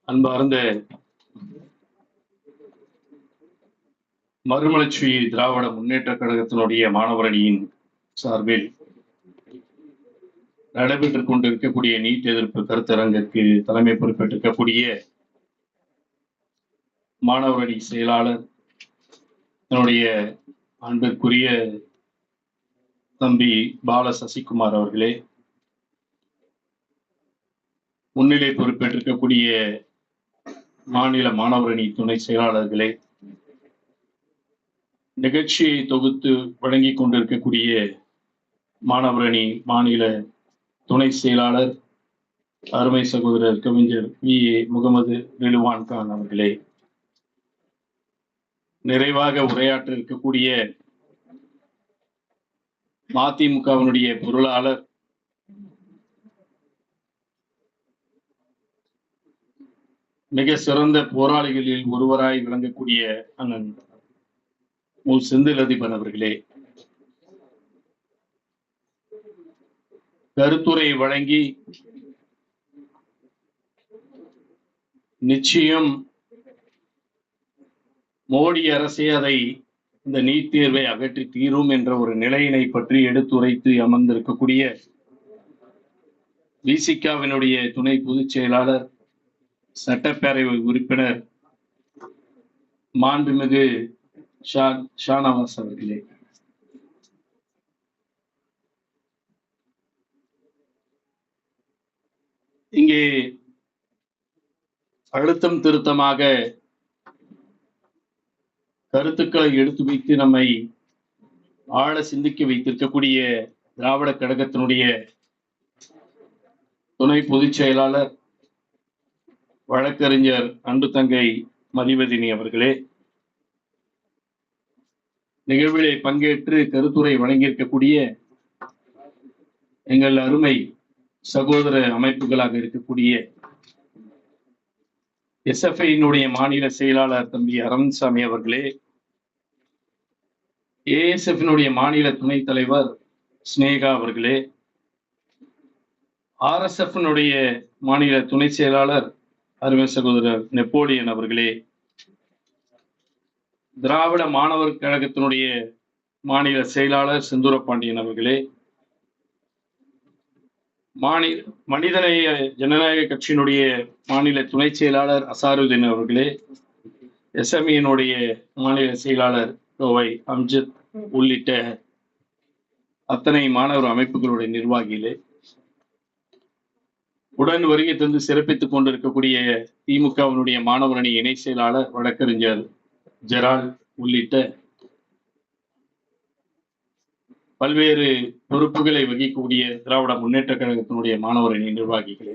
அன்பார்ந்த மறுமலர்ச்சி திராவிட முன்னேற்ற கழகத்தினுடைய மாணவரணியின் சார்பில் நடைபெற்றுக் கொண்டிருக்கக்கூடிய நீட் எதிர்ப்பு கருத்தரங்கிற்கு தலைமை பொறுப்பேற்றிருக்கக்கூடிய மாணவரணி செயலாளர் என்னுடைய அன்பிற்குரிய தம்பி பால சசிகுமார் அவர்களே, முன்னிலை பொறுப்பேற்றிருக்கக்கூடிய மாநில மாணவரணி துணை செயலாளர்களே, நிகழ்ச்சியை தொகுத்து வழங்கிக் கொண்டிருக்கக்கூடிய மாணவரணி மாநில துணை செயலாளர் அருமை சகோதரர் கவிஞர் வி.ஏ. முகமது ரிலுவான் கான் அவர்களே, நிறைவாக உரையாற்ற இருக்கக்கூடிய மதிமுகவினுடைய பொருளாளர் மிக சிறந்த போராளிகளில் ஒருவராய் விளங்கக்கூடிய அண்ணன் மு. செந்தில் அதிபன் அவர்களே, கருத்துரை வழங்கி நிச்சயம் மோடி அரசே அதை இந்த நீட் தேர்வை அகற்றி தீரும் என்ற ஒரு நிலையினை பற்றி எடுத்துரைத்து அமர்ந்திருக்கக்கூடிய விசிகாவினுடைய துணை பொதுச் செயலாளர் சட்டப்பேரவை உறுப்பினர் மாண்புமிகு ஷானவாஸ் அவர்களே, இங்கே அழுத்தம் திருத்தமாக கருத்துக்களை எடுத்து வைத்து நம்மை ஆழ சிந்திக்க வைத்திருக்கக்கூடிய திராவிட கழகத்தினுடைய துணை பொதுச் செயலாளர் வழக்கறிஞர் அன்பு தங்கை மதிவதினி அவர்களே, நிகழ்விலே பங்கேற்று கருத்துரை வழங்கியிருக்கக்கூடிய எங்கள் அருமை சகோதர அமைப்புகளாக இருக்கக்கூடிய எஸ்எஃப்ஐ மாநில செயலாளர் தம்பி அரவிந்த்சாமி அவர்களே, ஏஎஸ்எஃப் மாநில துணைத் தலைவர் ஸ்னேகா அவர்களே, ஆர்எஸ்எஃப் மாநில துணை செயலாளர் அருமை சகோதரர் நெப்போலியன் அவர்களே, திராவிட மாணவர் கழகத்தினுடைய மாநில செயலாளர் செந்தூரபாண்டியன் அவர்களே, மனிதநேய ஜனநாயக கட்சியினுடைய மாநில துணை செயலாளர் அசாருதீன் அவர்களே, எஸ்எம்இனுடைய மாநில செயலாளர் கோவை அம்ஜத் உள்ளிட்ட அத்தனை மாணவர் அமைப்புகளுடைய நிர்வாகிகளே, உடன் வருகை தந்து சிறப்பித்துக் கொண்டிருக்கக்கூடிய திமுகவினுடைய மாணவரணி இணை செயலாளர் வழக்கறிஞர் ஜெரால் உள்ளிட்ட பல்வேறு பொறுப்புகளை வகிக்கக்கூடிய திராவிட முன்னேற்ற கழகத்தினுடைய மாணவரணி நிர்வாகிகளே,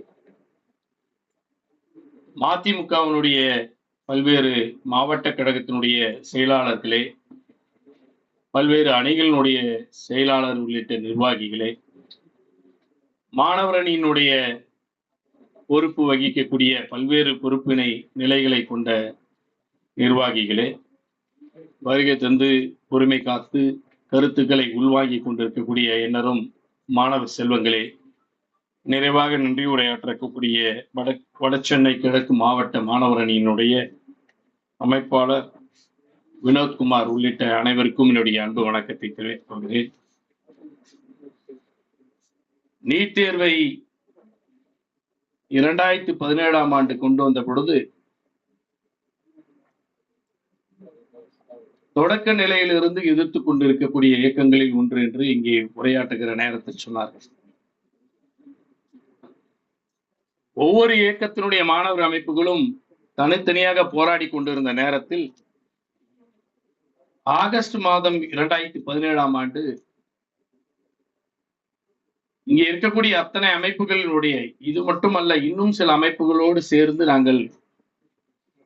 மதிமுகவினுடைய பல்வேறு மாவட்ட கழகத்தினுடைய செயலாளர்களே, பல்வேறு அணிகளினுடைய செயலாளர் உள்ளிட்ட நிர்வாகிகளே, மாணவரணியினுடைய பொறுப்பு வகிக்கக்கூடிய பல்வேறு பொறுப்பினை நிலைகளை கொண்ட நிர்வாகிகளே, வருகை தந்து பொறுமை காத்து கருத்துக்களை உள்வாங்கி கொண்டிருக்கக்கூடிய எண்ணரும் மாணவ செல்வங்களே, நிறைவாக நன்றி உரையாற்றக்கூடிய வடசென்னை கிழக்கு மாவட்ட மாணவரணியினுடைய அமைப்பாளர் வினோத்குமார் உள்ளிட்ட அனைவருக்கும் என்னுடைய அன்பு வணக்கத்தை தெரிவித்துக் கொள்கிறேன். நீட் தேர்வை 2017ஆம் ஆண்டு கொண்டு வந்த பொழுது தொடக்க நிலையிலிருந்து எதிர்த்து கொண்டிருக்கக்கூடிய இயக்கங்களில் ஒன்று என்று இங்கே உரையாற்றுகிற நேரத்தில் சொன்னார்கள். ஒவ்வொரு இயக்கத்தினுடைய மாணவர் அமைப்புகளும் தனித்தனியாக போராடி கொண்டிருந்த நேரத்தில் ஆகஸ்ட் மாதம் 2017ஆம் ஆண்டு இங்கே இருக்கக்கூடிய அத்தனை அமைப்புகளினுடைய, இது மட்டுமல்ல இன்னும் சில அமைப்புகளோடு சேர்ந்து நாங்கள்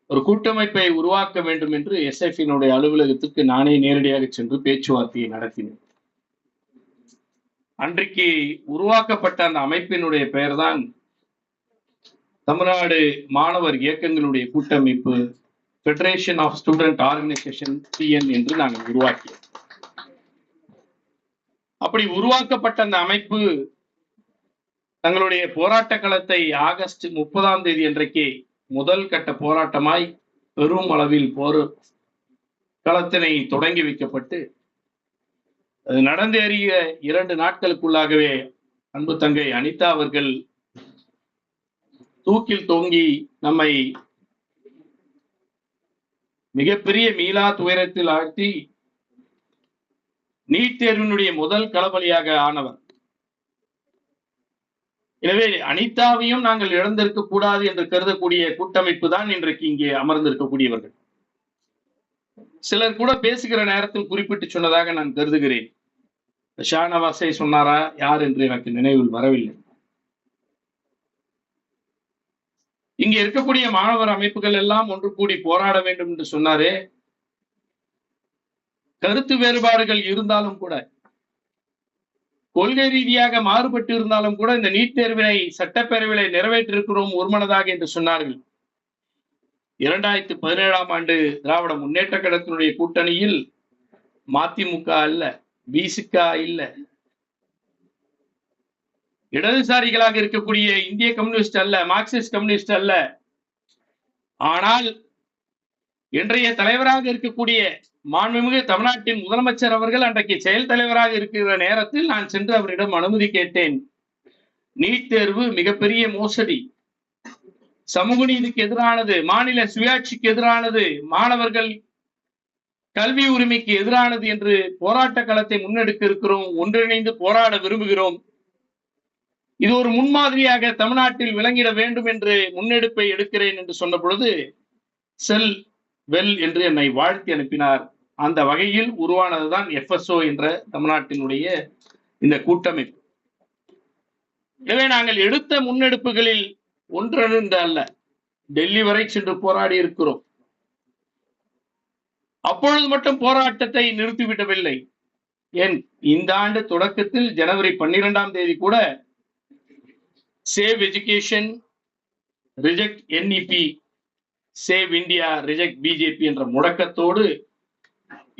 ஒரு கூட்டமைப்பை உருவாக்க வேண்டும் என்று எஸ்எஃப்இனுடைய அலுவலகத்துக்கு நானே நேரடியாக சென்று பேச்சுவார்த்தையை நடத்தினேன். அன்றைக்கு உருவாக்கப்பட்ட அந்த அமைப்பினுடைய பெயர்தான் தமிழ்நாடு மாணவர் இயக்கங்களுடைய கூட்டமைப்பு, federation of student organisation PN என்று நாங்கள் உருவாக்கியோம். அப்படி உருவாக்கப்பட்ட அந்த அமைப்பு தங்களுடைய போராட்ட களத்தை ஆகஸ்ட் 30ஆம் தேதி அன்றைக்கு முதல் கட்ட போராட்டமாய் பெரும் அளவில் களத்தினை தொடங்கி வைக்கப்பட்டு அது நடந்தேறிய 2 நாட்களுக்குள்ளாகவே அன்பு தங்கை அனிதா அவர்கள் தூக்கில் தொங்கி நம்மை மிகப்பெரிய மீளா துயரத்தில் ஆழ்த்தி நீட் தேர்வினுடைய முதல் களபலியாக ஆனவர். எனவே அனிதாவையும் நாங்கள் இழந்திருக்க கூடாது என்று கருதக்கூடிய கூட்டமைப்பு தான் இன்றைக்கு இங்கே அமர்ந்திருக்கக்கூடியவர்கள். சிலர் கூட பேசுகிற நேரத்தில் குறிப்பிட்டு சொன்னதாக நான் கருதுகிறேன். ஷானவாஸை சொன்னாரா யார் என்று எனக்கு நினைவில் வரவில்லை. இங்கே இருக்கக்கூடிய மாணவர் அமைப்புகள் எல்லாம் ஒன்று கூடி போராட வேண்டும் என்று சொன்னாரே. கருத்து வேறுபாடுகள் இருந்தாலும் கூட, கொள்கை ரீதியாக மாறுபட்டு இருந்தாலும் கூட இந்த நீட் தேர்வினை சட்டப்பேரவையில் நிறைவேற்றிருக்கிறோம் ஒருமனதாக என்று சொன்னார்கள். 2017ஆம் ஆண்டு திராவிட முன்னேற்ற கழகத்தினுடைய கூட்டணியில் மதிமுக அல்ல, விசிக இல்ல, இடதுசாரிகளாக இருக்கக்கூடிய இந்திய கம்யூனிஸ்ட் அல்ல, மார்க்சிஸ்ட் கம்யூனிஸ்ட் அல்ல. ஆனால் இன்றைய தலைவராக இருக்கக்கூடிய மாண்புமிகு தமிழ்நாட்டின் முதலமைச்சர் அவர்கள் அன்றைக்கு செயல் தலைவராக இருக்கிற நேரத்தில் நான் சென்று அவரிடம் அனுமதி கேட்டேன். நீட் தேர்வு மிகப்பெரிய மோசடி, சமூக நீதிக்கு எதிரானது, மாநில சுயாட்சிக்கு எதிரானது, மாணவர்கள் கல்வி உரிமைக்கு எதிரானது என்று போராட்ட களத்தை முன்னெடுக்க இருக்கிறோம். ஒன்றிணைந்து போராட விரும்புகிறோம். இது ஒரு முன்மாதிரியாக தமிழ்நாட்டில் விளங்கிட வேண்டும் என்று முன்னெடுப்பை எடுக்கிறேன் என்று சொன்ன பொழுது செல் வெல் என்று என்னை வாழ்த்தி அனுப்பினார். அந்த வகையில் உருவானதுதான் FSO என்ற தமிழ்நாட்டினுடைய இந்த கூட்டமைப்பு. எனவே நாங்கள் எடுத்த முன்னெடுப்புகளில் ஒன்றிணைந்து அல்ல, டெல்லி வரை சென்று போராடி இருக்கிறோம். அப்பொழுது மட்டும் போராட்டத்தை நிறுத்திவிடவில்லை. ஏன் இந்த ஆண்டு தொடக்கத்தில் ஜனவரி 12ஆம் தேதி கூட save education, reject NEP, save India, reject BJP என்ற முழக்கத்தோடு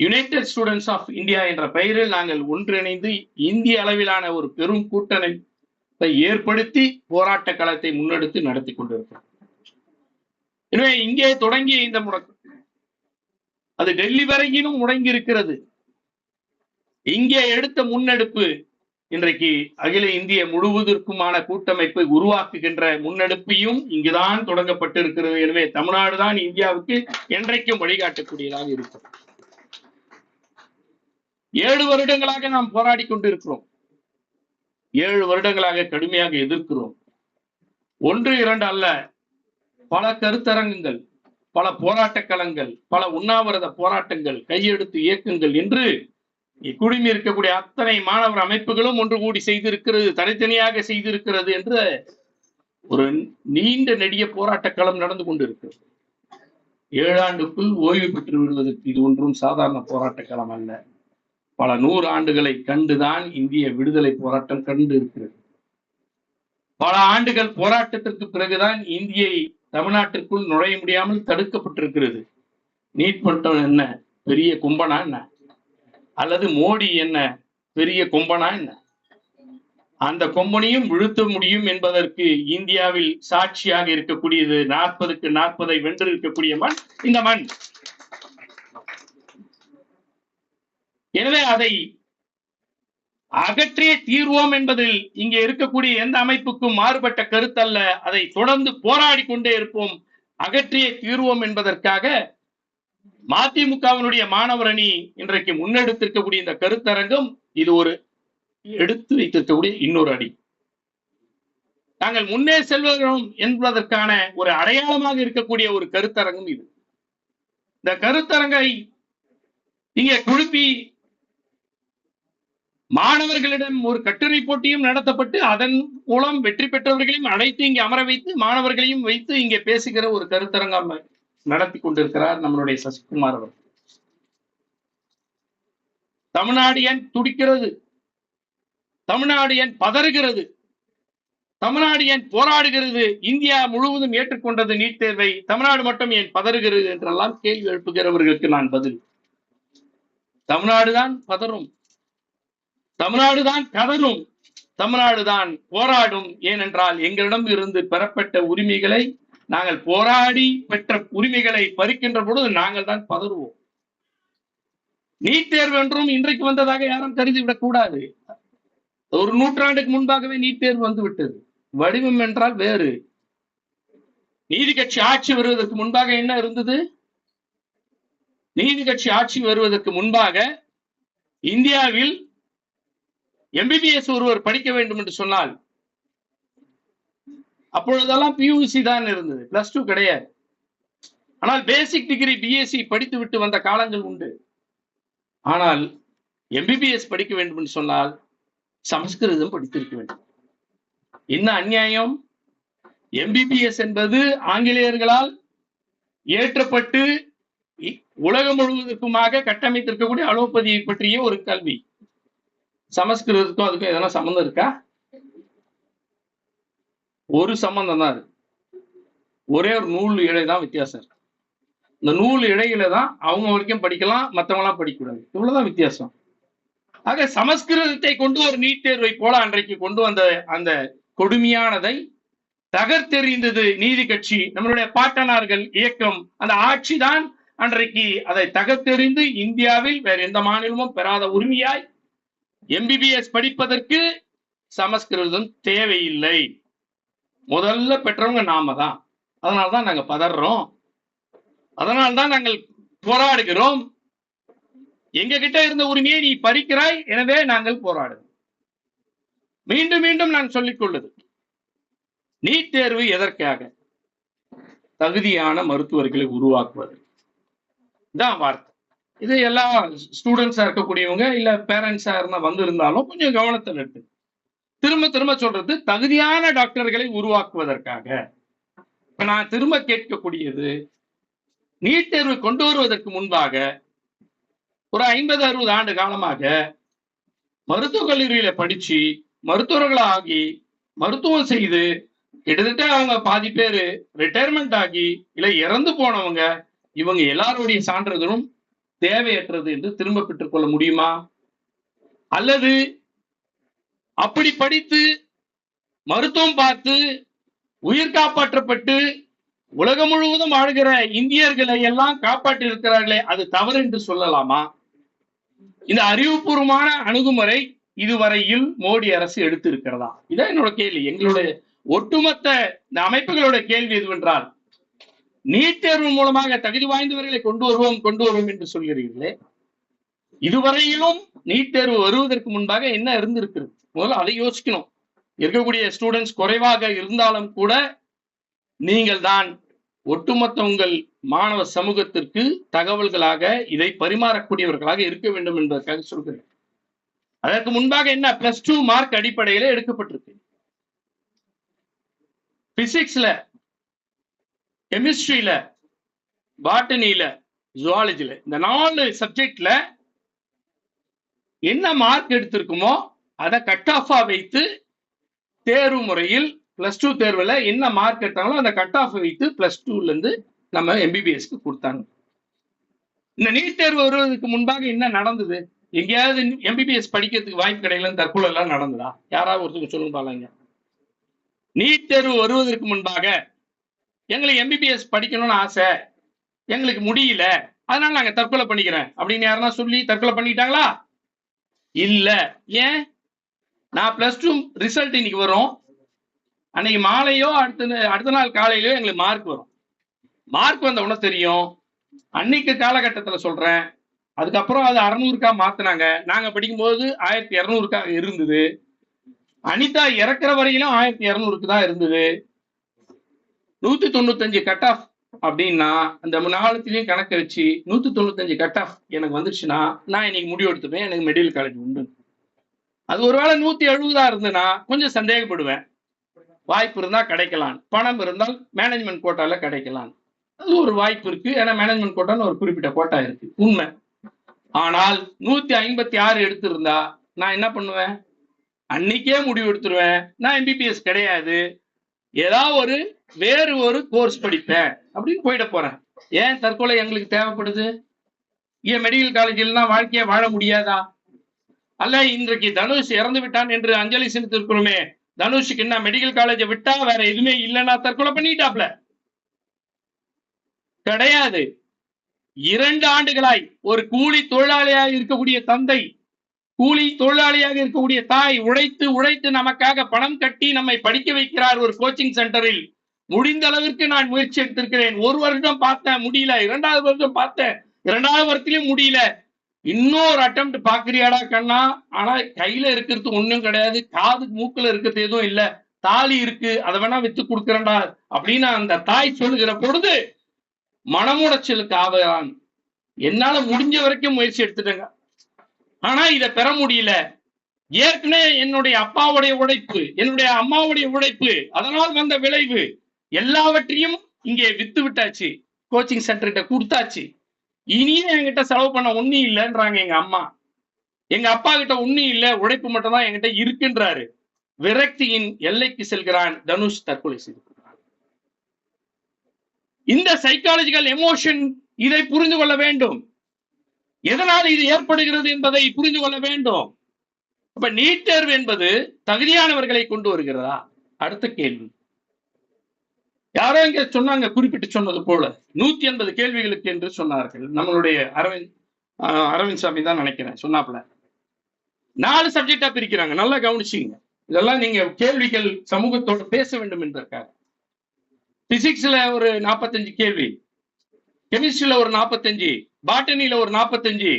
யுனைடெட் ஸ்டூடெண்ட்ஸ் ஆஃப் இந்தியா என்ற பெயரில் நாங்கள் ஒன்றிணைந்து இந்திய அளவிலான ஒரு பெரும் கூட்டமைப்பை ஏற்படுத்தி போராட்ட களத்தை முன்னெடுத்து நடத்தி கொண்டிருக்கிறோம். எனவே இங்கே தொடங்கிய இந்த முழக்கம் அது டெல்லி வரையிலும் முடங்கி இருக்கிறது. இங்கே எடுத்த முன்னெடுப்பு இன்றைக்கு அகில இந்திய முழுவதற்குமான கூட்டமைப்பை உருவாக்குகின்ற முன்னெடுப்பையும் இங்குதான் தொடங்கப்பட்டிருக்கிறது. எனவே தமிழ்நாடுதான் இந்தியாவுக்கு என்றைக்கும் வழிகாட்டக்கூடியதாக இருக்கும். 7 வருடங்களாக நாம் போராடி கொண்டிருக்கிறோம். 7 வருடங்களாக கடுமையாக எதிர்க்கிறோம். 1, 2 அல்ல, பல கருத்தரங்குகள், பல போராட்ட களங்கள், பல உண்ணாவிரத போராட்டங்கள், கையெழுத்து இயக்கங்கள் என்று குடிமி இருக்கக்கூடிய அத்தனை மாணவர் அமைப்புகளும் ஒன்று கூடி செய்திருக்கிறது, தனித்தனியாக செய்திருக்கிறது என்ற ஒரு நீண்ட நெடிய போராட்ட களம் நடந்து கொண்டிருக்கிறது. 7 ஆண்டுக்குள் ஓய்வு பெற்று விடுவதற்கு இது ஒன்றும் சாதாரண போராட்ட களம் அல்ல. பல 100 ஆண்டுகளை கண்டுதான் இந்திய விடுதலை போராட்டம் கண்டு இருக்கிறது. பல ஆண்டுகள் போராட்டத்திற்கு பிறகுதான் இந்தியை தமிழ்நாட்டிற்குள் நுழைய முடியாமல் தடுக்கப்பட்டிருக்கிறது. நீட் மட்டும் என்ன பெரிய கும்பனா என்ன, அல்லது மோடி என்ன பெரிய கொம்பனா என்ன? அந்த கொம்பனையும் விழுத்த முடியும் என்பதற்கு இந்தியாவில் சாட்சியாக இருக்கக்கூடியது 40க்கு 40 வென்று இருக்கக்கூடிய மண் இந்த மண். எனவே அதை அகற்றிய தீர்வோம் என்பதில் இங்கே இருக்கக்கூடிய எந்த அமைப்புக்கும் மாறுபட்ட கருத்தல்ல. அதை தொடர்ந்து போராடி கொண்டே இருப்போம். அகற்றிய தீர்வோம் என்பதற்காக மதிமுகவினுடைய மாணவர் அணி இன்றைக்கு முன்னெடுத்திருக்கக்கூடிய இந்த கருத்தரங்கம் இது ஒரு எடுத்து வைத்திருக்கக்கூடிய இன்னொரு அடி. நாங்கள் முன்னே செல்வோம் என்பதற்கான ஒரு அடையாளமாக இருக்கக்கூடிய ஒரு கருத்தரங்கம் இது. இந்த கருத்தரங்கை இங்கே குழுப்பி மாணவர்களிடம் ஒரு கட்டுரை போட்டியும் நடத்தப்பட்டு அதன் மூலம் வெற்றி பெற்றவர்களையும் அழைத்து இங்கே அமர வைத்து மாணவர்களையும் வைத்து இங்கே பேசுகிற ஒரு கருத்தரங்கம் நடத்தி கொண்டிருக்கிறார் நம்மளுடைய சசிகுமார் அவர். தமிழ்நாடு ஏன் துடிக்கிறது, தமிழ்நாடு ஏன் பதறுகிறது, தமிழ்நாடு ஏன் போராடுகிறது, இந்தியா முழுவதும் ஏற்றுக்கொண்டது நீட் தேர்வை, தமிழ்நாடு மட்டும் ஏன் பதறுகிறது என்றெல்லாம் கேள்வி எழுப்புகிறவர்களுக்கு நான் பதில், தமிழ்நாடுதான் பதறும், தமிழ்நாடுதான் கதறும், தமிழ்நாடுதான் போராடும். ஏனென்றால் எங்களிடம் இருந்து பெறப்பட்ட உரிமைகளை நாங்கள் போராடி பெற்ற உரிமைகளை பறிக்கின்ற பொழுது நாங்கள் தான் பதறுவோம். நீட் தேர்வு என்றும் இன்றைக்கு வந்ததாக யாரும் கருதிவிடக் கூடாது. ஒரு நூற்றாண்டுக்கு முன்பாகவே நீட் தேர்வு வந்து விட்டது. வடிவம் என்றால் வேறு. நீதி கட்சி ஆட்சி வருவதற்கு முன்பாக என்ன இருந்தது? நீதி கட்சி ஆட்சி வருவதற்கு முன்பாக இந்தியாவில் எம்பிபிஎஸ் ஒருவர் படிக்க வேண்டும் என்று சொன்னால் அப்பொழுதெல்லாம் பியூசி தான் இருந்தது, +2 கிடையாது. ஆனால் பேசிக் டிகிரி பிஎஸ்சி படித்து விட்டு வந்த காலங்கள் உண்டு. ஆனால் எம்பிபிஎஸ் படிக்க வேண்டும் என்று சொன்னால் சமஸ்கிருதம் படித்திருக்க வேண்டும். என்ன அநியாயம்! எம்பிபிஎஸ் என்பது ஆங்கிலேயர்களால் ஏற்றப்பட்டு உலகம் முழுவதற்குமாக கட்டமைத்திருக்கக்கூடிய அலோபதியை பற்றிய ஒரு கல்வி. சமஸ்கிருதத்துக்கும் அதுக்கும் எதனா சம்பந்தம் இருக்கா? ஒரு சம்பந்தம் தான் இருக்கு. ஒரே ஒரு நூல் இழை தான் வித்தியாசம் இருக்கு. இந்த நூல் இழையில தான் அவங்க வரைக்கும் படிக்கலாம், மற்றவங்களாம் படிக்கக்கூடாது. இவ்வளவுதான் வித்தியாசம். ஆக சமஸ்கிருதத்தை கொண்டு ஒரு நீட் தேர்வை போல அன்றைக்கு கொண்டு வந்த அந்த கொடுமையானதை தகர்த்தெறிந்தது நீதி கட்சி, நம்மளுடைய பாட்டனார்கள் இயக்கம். அந்த ஆட்சி தான் அன்றைக்கு அதை தகர்த்தெறிந்து இந்தியாவில் வேற எந்த மாநிலமும் பெறாத உரிமையாய் எம்பிபிஎஸ் படிப்பதற்கு சமஸ்கிருதம் தேவையில்லை. முதல்ல பெற்றவங்க நாம தான். அதனால்தான் நாங்க பதறோம், அதனால்தான் நாங்கள் போராடுகிறோம். எங்க கிட்ட இருந்த உரிமையை நீ பறிக்கிறாய், எனவே நாங்கள் போராடுகிறோம். மீண்டும் மீண்டும் நான் சொல்லிக் கொள்ளுது, நீட் தேர்வு எதற்காக? தகுதியான மருத்துவர்களை உருவாக்குவது தான் வார்த்தை. இது எல்லா ஸ்டூடெண்ட்ஸா இருக்கக்கூடியவங்க இல்ல பேரண்ட்ஸா இருந்தா வந்திருந்தாலும் கொஞ்சம் கவனத்தில் இருக்கு. திரும்ப திரும்ப சொல்றது தகுதியான டாக்டர்களை உருவாக்குவதற்காக. இப்ப நான் திரும்ப கேட்கக்கூடியது, நீட் தேர்வு கொண்டு வருவதற்கு முன்பாக ஒரு 50-60 ஆண்டு காலமாக மருத்துவக் கல்லூரியில படிச்சு மருத்துவர்களாகி மருத்துவம் செய்து கிட்டத்தட்ட அவங்க பாதி பேரு ரிட்டையர்மெண்ட் ஆகி இல்ல இறந்து போனவங்க, இவங்க எல்லாருடைய சான்றிதழும் தேவையற்றது என்று திரும்ப பெற்றுக்கொள்ள முடியுமா? அல்லது அப்படி படித்து மருத்துவம் பார்த்து உயிர் காப்பாற்றப்பட்டு உலகம் முழுவதும் வாழ்கிற இந்தியர்களை எல்லாம் காப்பாற்றி இருக்கிறார்களே, அது தவறு என்று சொல்லலாமா? இந்த அறிவுபூர்வமான அணுகுமுறை இதுவரையில் மோடி அரசு எடுத்து இருக்கிறதா? இதான் என்னோட கேள்வி. எங்களுடைய ஒட்டுமொத்த இந்த அமைப்புகளோட கேள்வி எதுவென்றால், நீட் தேர்வு மூலமாக தகுதி வாய்ந்தவர்களை கொண்டு வருவோம் என்று சொல்கிறீர்களே, இதுவரையிலும் நீட் தேர்வு வருவதற்கு முன்பாக என்ன இருந்திருக்கிறது? முதல்ல அதை யோசிக்கணும். இருக்கக்கூடிய ஸ்டூடெண்ட்ஸ் குறைவாக இருந்தாலும் கூட நீங்கள் தான் ஒட்டுமொத்த உங்கள் மாணவ சமூகத்திற்கு தகவல்களாக இதை பரிமாறக்கூடியவர்களாக இருக்க வேண்டும் என்பதற்காக சொல்கிறேன். அதற்கு முன்பாக என்ன +2 மார்க் அடிப்படையில எடுக்கப்பட்டிருக்கு. பிசிக்ஸ்ல, கெமிஸ்ட்ரியில, பாட்டனியில, ஜுவாலஜில, இந்த 4 சப்ஜெக்ட்ல என்ன மார்க் எடுத்திருக்குமோ அதை கட் ஆஃபா வைத்து தேர்வு முறையில் +2 தேர்வுல என்ன மார்க் எடுத்தாங்களோ அந்த கட் ஆஃப் வைத்து +2ல இருந்து நம்ம எம்பிபிஎஸ்க்கு கொடுத்தாங்க. இந்த நீட் தேர்வு வருவதற்கு முன்பாக என்ன நடந்தது? எங்கேயாவது எம்பிபிஎஸ் படிக்கிறதுக்கு வாய்ப்பு கிடைக்கலன்னு தற்கொலை எல்லாம் நடந்ததா? யாராவது ஒருத்தருக்கு சொல்லுங்க பாருங்க. நீட் தேர்வு வருவதற்கு முன்பாக எங்களுக்கு எம்பிபிஎஸ் படிக்கணும்னு ஆசை, எங்களுக்கு முடியல, அதனால நாங்க தற்கொலை பண்ணிக்கிறேன் அப்படின்னு யாருன்னா சொல்லி தற்கொலை பண்ணிட்டாங்களா? இல்ல. ஏன்? நான் +2 ரிசல்ட் இன்னைக்கு வரும், அன்னைக்கு மாலையோ அடுத்த நாள் காலையிலயோ எங்களுக்கு மார்க் வரும். மார்க் வந்த உடனே தெரியும். அன்னைக்கு காலகட்டத்தில் சொல்றேன், அதுக்கப்புறம் அது 600க்கா மாத்தினாங்க. நாங்க படிக்கும்போது 1200க்கா இருந்தது. அனிதா இறக்குற வரையிலும் 1200க்கு தான் இருந்தது. 195 கட் ஆஃப் அப்படின்னா அந்த நாளத்திலையும் கணக்கு வச்சு 195 கட் ஆஃப் எனக்கு வந்துருச்சுன்னா நான் இன்னைக்கு முடிவு எடுத்துப்பேன், எனக்கு மெடிக்கல் காலேஜ் உண்டு. அது ஒருவேளை 170 இருந்ததுன்னா கொஞ்சம் சந்தேகப்படுவேன். வாய்ப்பு இருந்தா கிடைக்கலாம், பணம் இருந்தால் மேனேஜ்மெண்ட் கோட்டால கிடைக்கலாம், அது ஒரு வாய்ப்பு இருக்கு. ஏன்னா மேனேஜ்மெண்ட் கோட்டான்னு ஒரு குறிப்பிட்ட கோட்டா இருக்கு, உண்மை. ஆனால் 156 எடுத்திருந்தா நான் என்ன பண்ணுவேன்? அன்னைக்கே முடிவு எடுத்துருவேன், நான் எம்பிபிஎஸ் கிடையாது, ஏதாவது வேறு ஒரு கோர்ஸ் படிப்பேன் அப்படின்னு போயிட போறேன். ஏன் தற்கொலை எங்களுக்கு தேவைப்படுது? ஏன் மெடிக்கல் காலேஜில் வாழ்க்கையை வாழ முடியாதா? அல்ல இன்றைக்கு தனுஷ் இறந்து விட்டான் என்று அஞ்சலி செலுத்திருக்கிறோமே, தனுஷுக்கு என்ன மெடிக்கல் காலேஜை விட்டா வேற எதுவுமே இல்லைன்னா தற்கொலை பண்ணிட்டாப்ல. கிடையாது. 2 ஆண்டுகளாய் ஒரு கூலி தொழிலாளியாக இருக்கக்கூடிய தந்தை, கூலி தொழிலாளியாக இருக்கக்கூடிய தாய் உழைத்து உழைத்து நமக்காக பணம் கட்டி நம்மை படிக்க வைக்கிறார் ஒரு கோச்சிங் சென்டரில். முடிந்த அளவிற்கு நான் முயற்சி எடுத்திருக்கிறேன். 1 வருடம் பார்த்தேன், முடியல. 2வது வருடம் பார்த்தேன், 2வது வருடத்திலும் முடியல. இன்னொரு அட்டெம்ப்ட் பாக்குறியாடா கண்ணா? ஆனா கையில இருக்கிறது ஒண்ணும் கிடையாது, காது மூக்குல இருக்கிறது எதுவும் இல்ல, தாலி இருக்கு, அதை வேணா வித்து கொடுக்குறேன்டா அப்படின்னு அந்த தாய் சொல்லுகிற பொழுது மனமுடைச்சலுக்கு ஆவான். என்னால முடிஞ்ச வரைக்கும் முயற்சி எடுத்துட்டேங்க, ஆனா இதை பெற முடியல. ஏற்கனவே என்னுடைய அப்பாவுடைய உழைப்பு, என்னுடைய அம்மாவுடைய உழைப்பு, அதனால் வந்த விளைவு எல்லாவற்றையும் இங்கே வித்து விட்டாச்சு, கோச்சிங் சென்டர்கிட்ட கொடுத்தாச்சு. இனியும் என்கிட்ட செலவு பண்ண ஒண்ணும் இல்லைன்றாங்க எங்க அம்மா. எங்க அப்பா கிட்ட ஒண்ணும் இல்லை, உழைப்பு மட்டும் தான் என்கிட்ட இருக்குன்றாரு. விரக்தியின் எல்லைக்கு செல்கிறான் தனுஷ், தற்கொலை செய்து கொள்கிறான். இந்த சைக்காலஜிக்கல் எமோஷன், இதை புரிந்து கொள்ள வேண்டும். எதனால் இது ஏற்படுகிறது என்பதை புரிந்து கொள்ள வேண்டும். அப்ப நீட் தேர்வு என்பது தகுதியானவர்களை கொண்டு வருகிறதா? அடுத்த கேள்வி. யாரோ இங்க சொன்னாங்க, குறிப்பிட்டு சொன்னது போல 180 கேள்விகளுக்கு என்று சொன்னார்கள். நம்மளுடைய அரவிந்த் சாமி தான் நினைக்கிறேன் சொன்னாப்ல. 4 சப்ஜெக்டா பிரிக்கிறாங்க, நல்லா கவனிச்சிங்க. இதெல்லாம் நீங்க கேள்விகள் சமூகத்தோடு பேச வேண்டும் என்பதற்காக. பிசிக்ஸ்ல ஒரு 45 கேள்வி, கெமிஸ்ட்ரியில ஒரு 45, பாட்டனில ஒரு 45,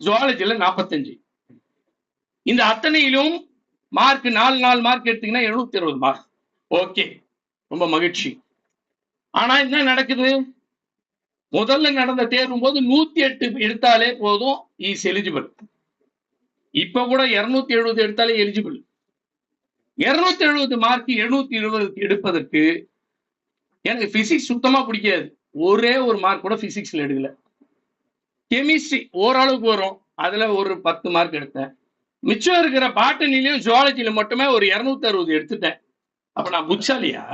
ஜுவாலஜில 45. இந்த அத்தனையிலும் மார்க் 4 மார்க் எடுத்தீங்கன்னா 720 மார்க். ஓகே, ரொம்ப மகிழ்ச்சி. ஆனா என்ன நடக்குது? முதல்ல நடந்த தேர்வும் போது 108 எடுத்தாலே போதும், இஸ் எலிஜிபிள். இப்ப கூட 270 எடுத்தாலே எலிஜிபிள். 270 மார்க் 720 எடுப்பதற்கு எனக்கு பிசிக்ஸ் சுத்தமா பிடிக்காது, ஒரே ஒரு மார்க் கூட பிசிக்ஸ்ல எடுக்கல. கெமிஸ்ட்ரி ஓரளவுக்கு வரும், அதுல ஒரு 10 மார்க் எடுத்தேன். மிச்சம் இருக்கிற பாட்டனிலையும் ஜுவாலஜியில மட்டுமே ஒரு 260 எடுத்துட்டேன். அப்ப நான் புட்சாலியா?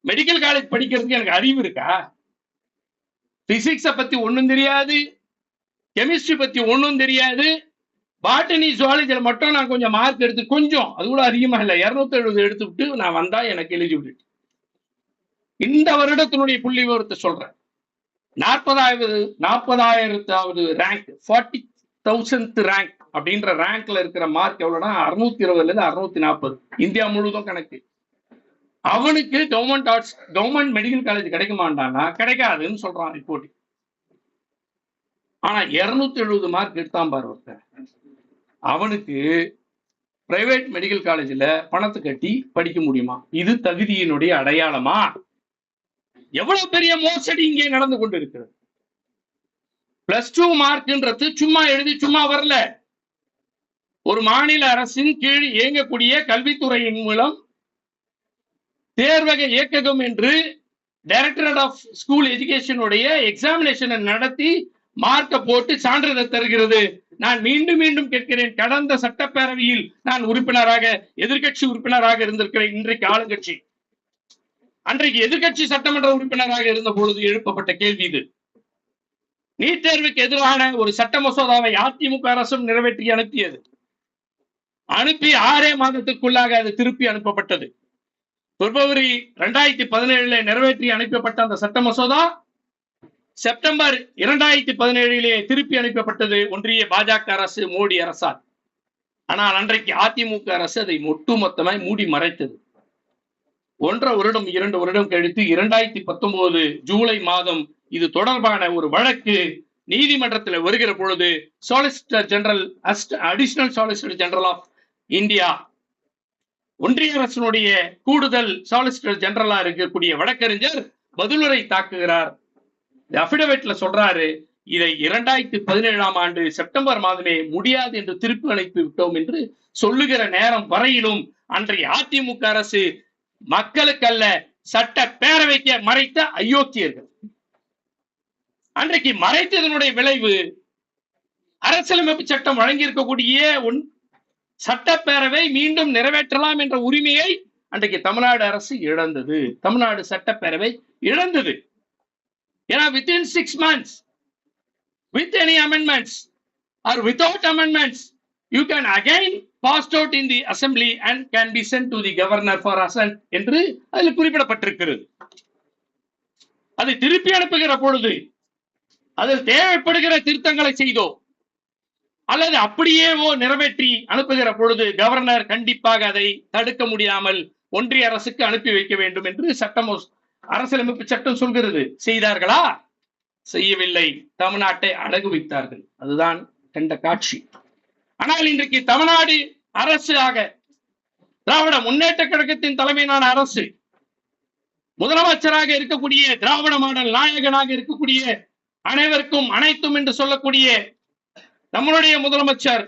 மெடிக்கல் காலேஜ் படிக்கிறதுக்கு எனக்கு அறிவு இருக்கா? பிசிக்ஸ பத்தி ஒண்ணும் தெரியாது, கெமிஸ்ட்ரி பத்தி ஒண்ணும் தெரியாது, பாட்டனி ஜுவாலஜியில மட்டும் நான் கொஞ்சம் மார்க் எடுத்து, கொஞ்சம் அது கூட அதிகமா இல்லை, 270 எடுத்துவிட்டு நான் வந்தா எனக்கு எலிஜிபிலிட்டி. இந்த வருடத்தினுடைய புள்ளி விவரத்தை சொல்றேன். 40,000வது ரேங்க், 40,000th ரேங்க் அப்படின்ற ரேங்க்ல இருக்கிற மார்க் எவ்வளவுனா 620ல இருந்து 640, இந்தியா முழுவதும் கணக்கு. அவனுக்கு கவர்மெண்ட் மெடிக்கல் காலேஜ் கிடைக்குமாண்டானா? கிடைக்காதுன்னு சொல்றான் ரிப்போர்ட். ஆனா 270 மார்க் எடுத்தான் பாரு ஒருத்தன், அவனுக்கு பிரைவேட் மெடிக்கல் காலேஜ்ல பணத்தை கட்டி படிக்க முடியுமா? இது தகுதியினுடைய அடையாளமா? எவ்வளவு பெரிய மோசடி இங்கே நடந்து கொண்டு இருக்கிறது. +2 மார்க்ன்றது சும்மா எழுதி சும்மா வரல. ஒரு மாநில அரசின் கீழ் இயங்கக்கூடிய கல்வித்துறையின் மூலம் தேர்வக இயக்ககம் என்று டைரக்டரேட் ஆஃப் ஸ்கூல் எஜுகேஷன் உடைய எக்ஸாமினேஷனை நடத்தி மார்க்க போட்டு சான்றிதழ் தருகிறது. நான் மீண்டும் மீண்டும் கேட்கிறேன், கடந்த சட்டப்பேரவையில் நான் உறுப்பினராக, எதிர்கட்சி உறுப்பினராக இருந்திருக்கிறேன். இன்றைக்கு ஆளுங்கட்சி, அன்றைக்கு எதிர்கட்சி சட்டமன்ற உறுப்பினராக இருந்த பொழுது எழுப்பப்பட்ட கேள்வி இது. நீட் தேர்வுக்கு எதிரான ஒரு சட்ட மசோதாவை அதிமுக அரசும் நிறைவேற்றி அனுப்பியது. அனுப்பி 6 மாதத்திற்குள்ளாக அது திருப்பி அனுப்பப்பட்டது. பிப்ரவரி 2017 நிறைவேற்றி அனுப்பப்பட்ட அந்த சட்ட மசோதா செப்டம்பர் 2017 திருப்பி அனுப்பப்பட்டது ஒன்றிய பாஜக அரசு, மோடி அரசால். ஆனால் அன்றைக்கு அதிமுக அரசு அதை ஒட்டுமொத்தமாய் மூடி மறைத்தது. 1.5 வருடம் 2 வருடம் கழித்து 2019 ஜூலை மாதம் இது தொடர்பான ஒரு வழக்கு நீதிமன்றத்தில் வருகிற பொழுது solicitor general, additional solicitor general of India, ஒன்றிய அரசினுடைய கூடுதல் சொலிசிட்டர் ஜெனரலா இருக்கக்கூடிய வழக்கறிஞர் பதிலுரை தாக்குகிறார். அபிடவிட்ல சொல்றாரு, இதை 2017 ஆண்டு செப்டம்பர் மாதமே முடியாது என்று திருப்பி அனுப்பி விட்டோம் என்று சொல்லுகிற நேரம் வரையிலும் அன்றைய அதிமுக அரசு மக்களுக்கல்ல சட்ட பேரவைக்கு மறைத்த அயோக்கியர்கள். அன்றைக்கு மறைத்ததனுடைய விளைவு, அரசியலமைப்பு சட்டம் வழங்கியிருக்கக்கூடிய சட்டப்பேரவை மீண்டும் நிறைவேற்றலாம் என்ற உரிமையை அன்றைக்கு தமிழ்நாடு அரசு இழந்தது, தமிழ்நாடு சட்டப்பேரவை இழந்தது. ஏன்னா within 6 months, with any amendments or without amendments, you can again passed out in the assembly and can be sent to the governor for assent என்று அதில் குறிப்பிடப்பட்டிருக்கிறது. அதை திருப்பி அனுப்புகிற பொழுது அதில் தேவைப்படுகிற திருத்தங்களை செய்தோ அல்லது அப்படியேவோ நிறைவேற்றி அனுப்புகிற பொழுது கவர்னர் கண்டிப்பாக அதை தடுக்க முடியாமல் ஒன்றிய அரசுக்கு அனுப்பி வைக்க வேண்டும் என்று சட்டம், அரசியலமைப்பு சட்டம் சொல்கிறது. செய்தார்களா? செய்யவில்லை. தமிழ்நாட்டை அடகு வைத்தார்கள். அதுதான் கண்ட காட்சி. ஆனால் இன்றைக்கு தமிழ்நாடு அரசு ஆக திராவிட முன்னேற்ற கழகத்தின் தலைமையிலான அரசு, முதலமைச்சராக இருக்கக்கூடிய திராவிட மாடல் நாயகனாக இருக்கக்கூடிய அனைவருக்கும் அனைத்தும் என்று சொல்லக்கூடிய நம்மளுடைய முதலமைச்சர்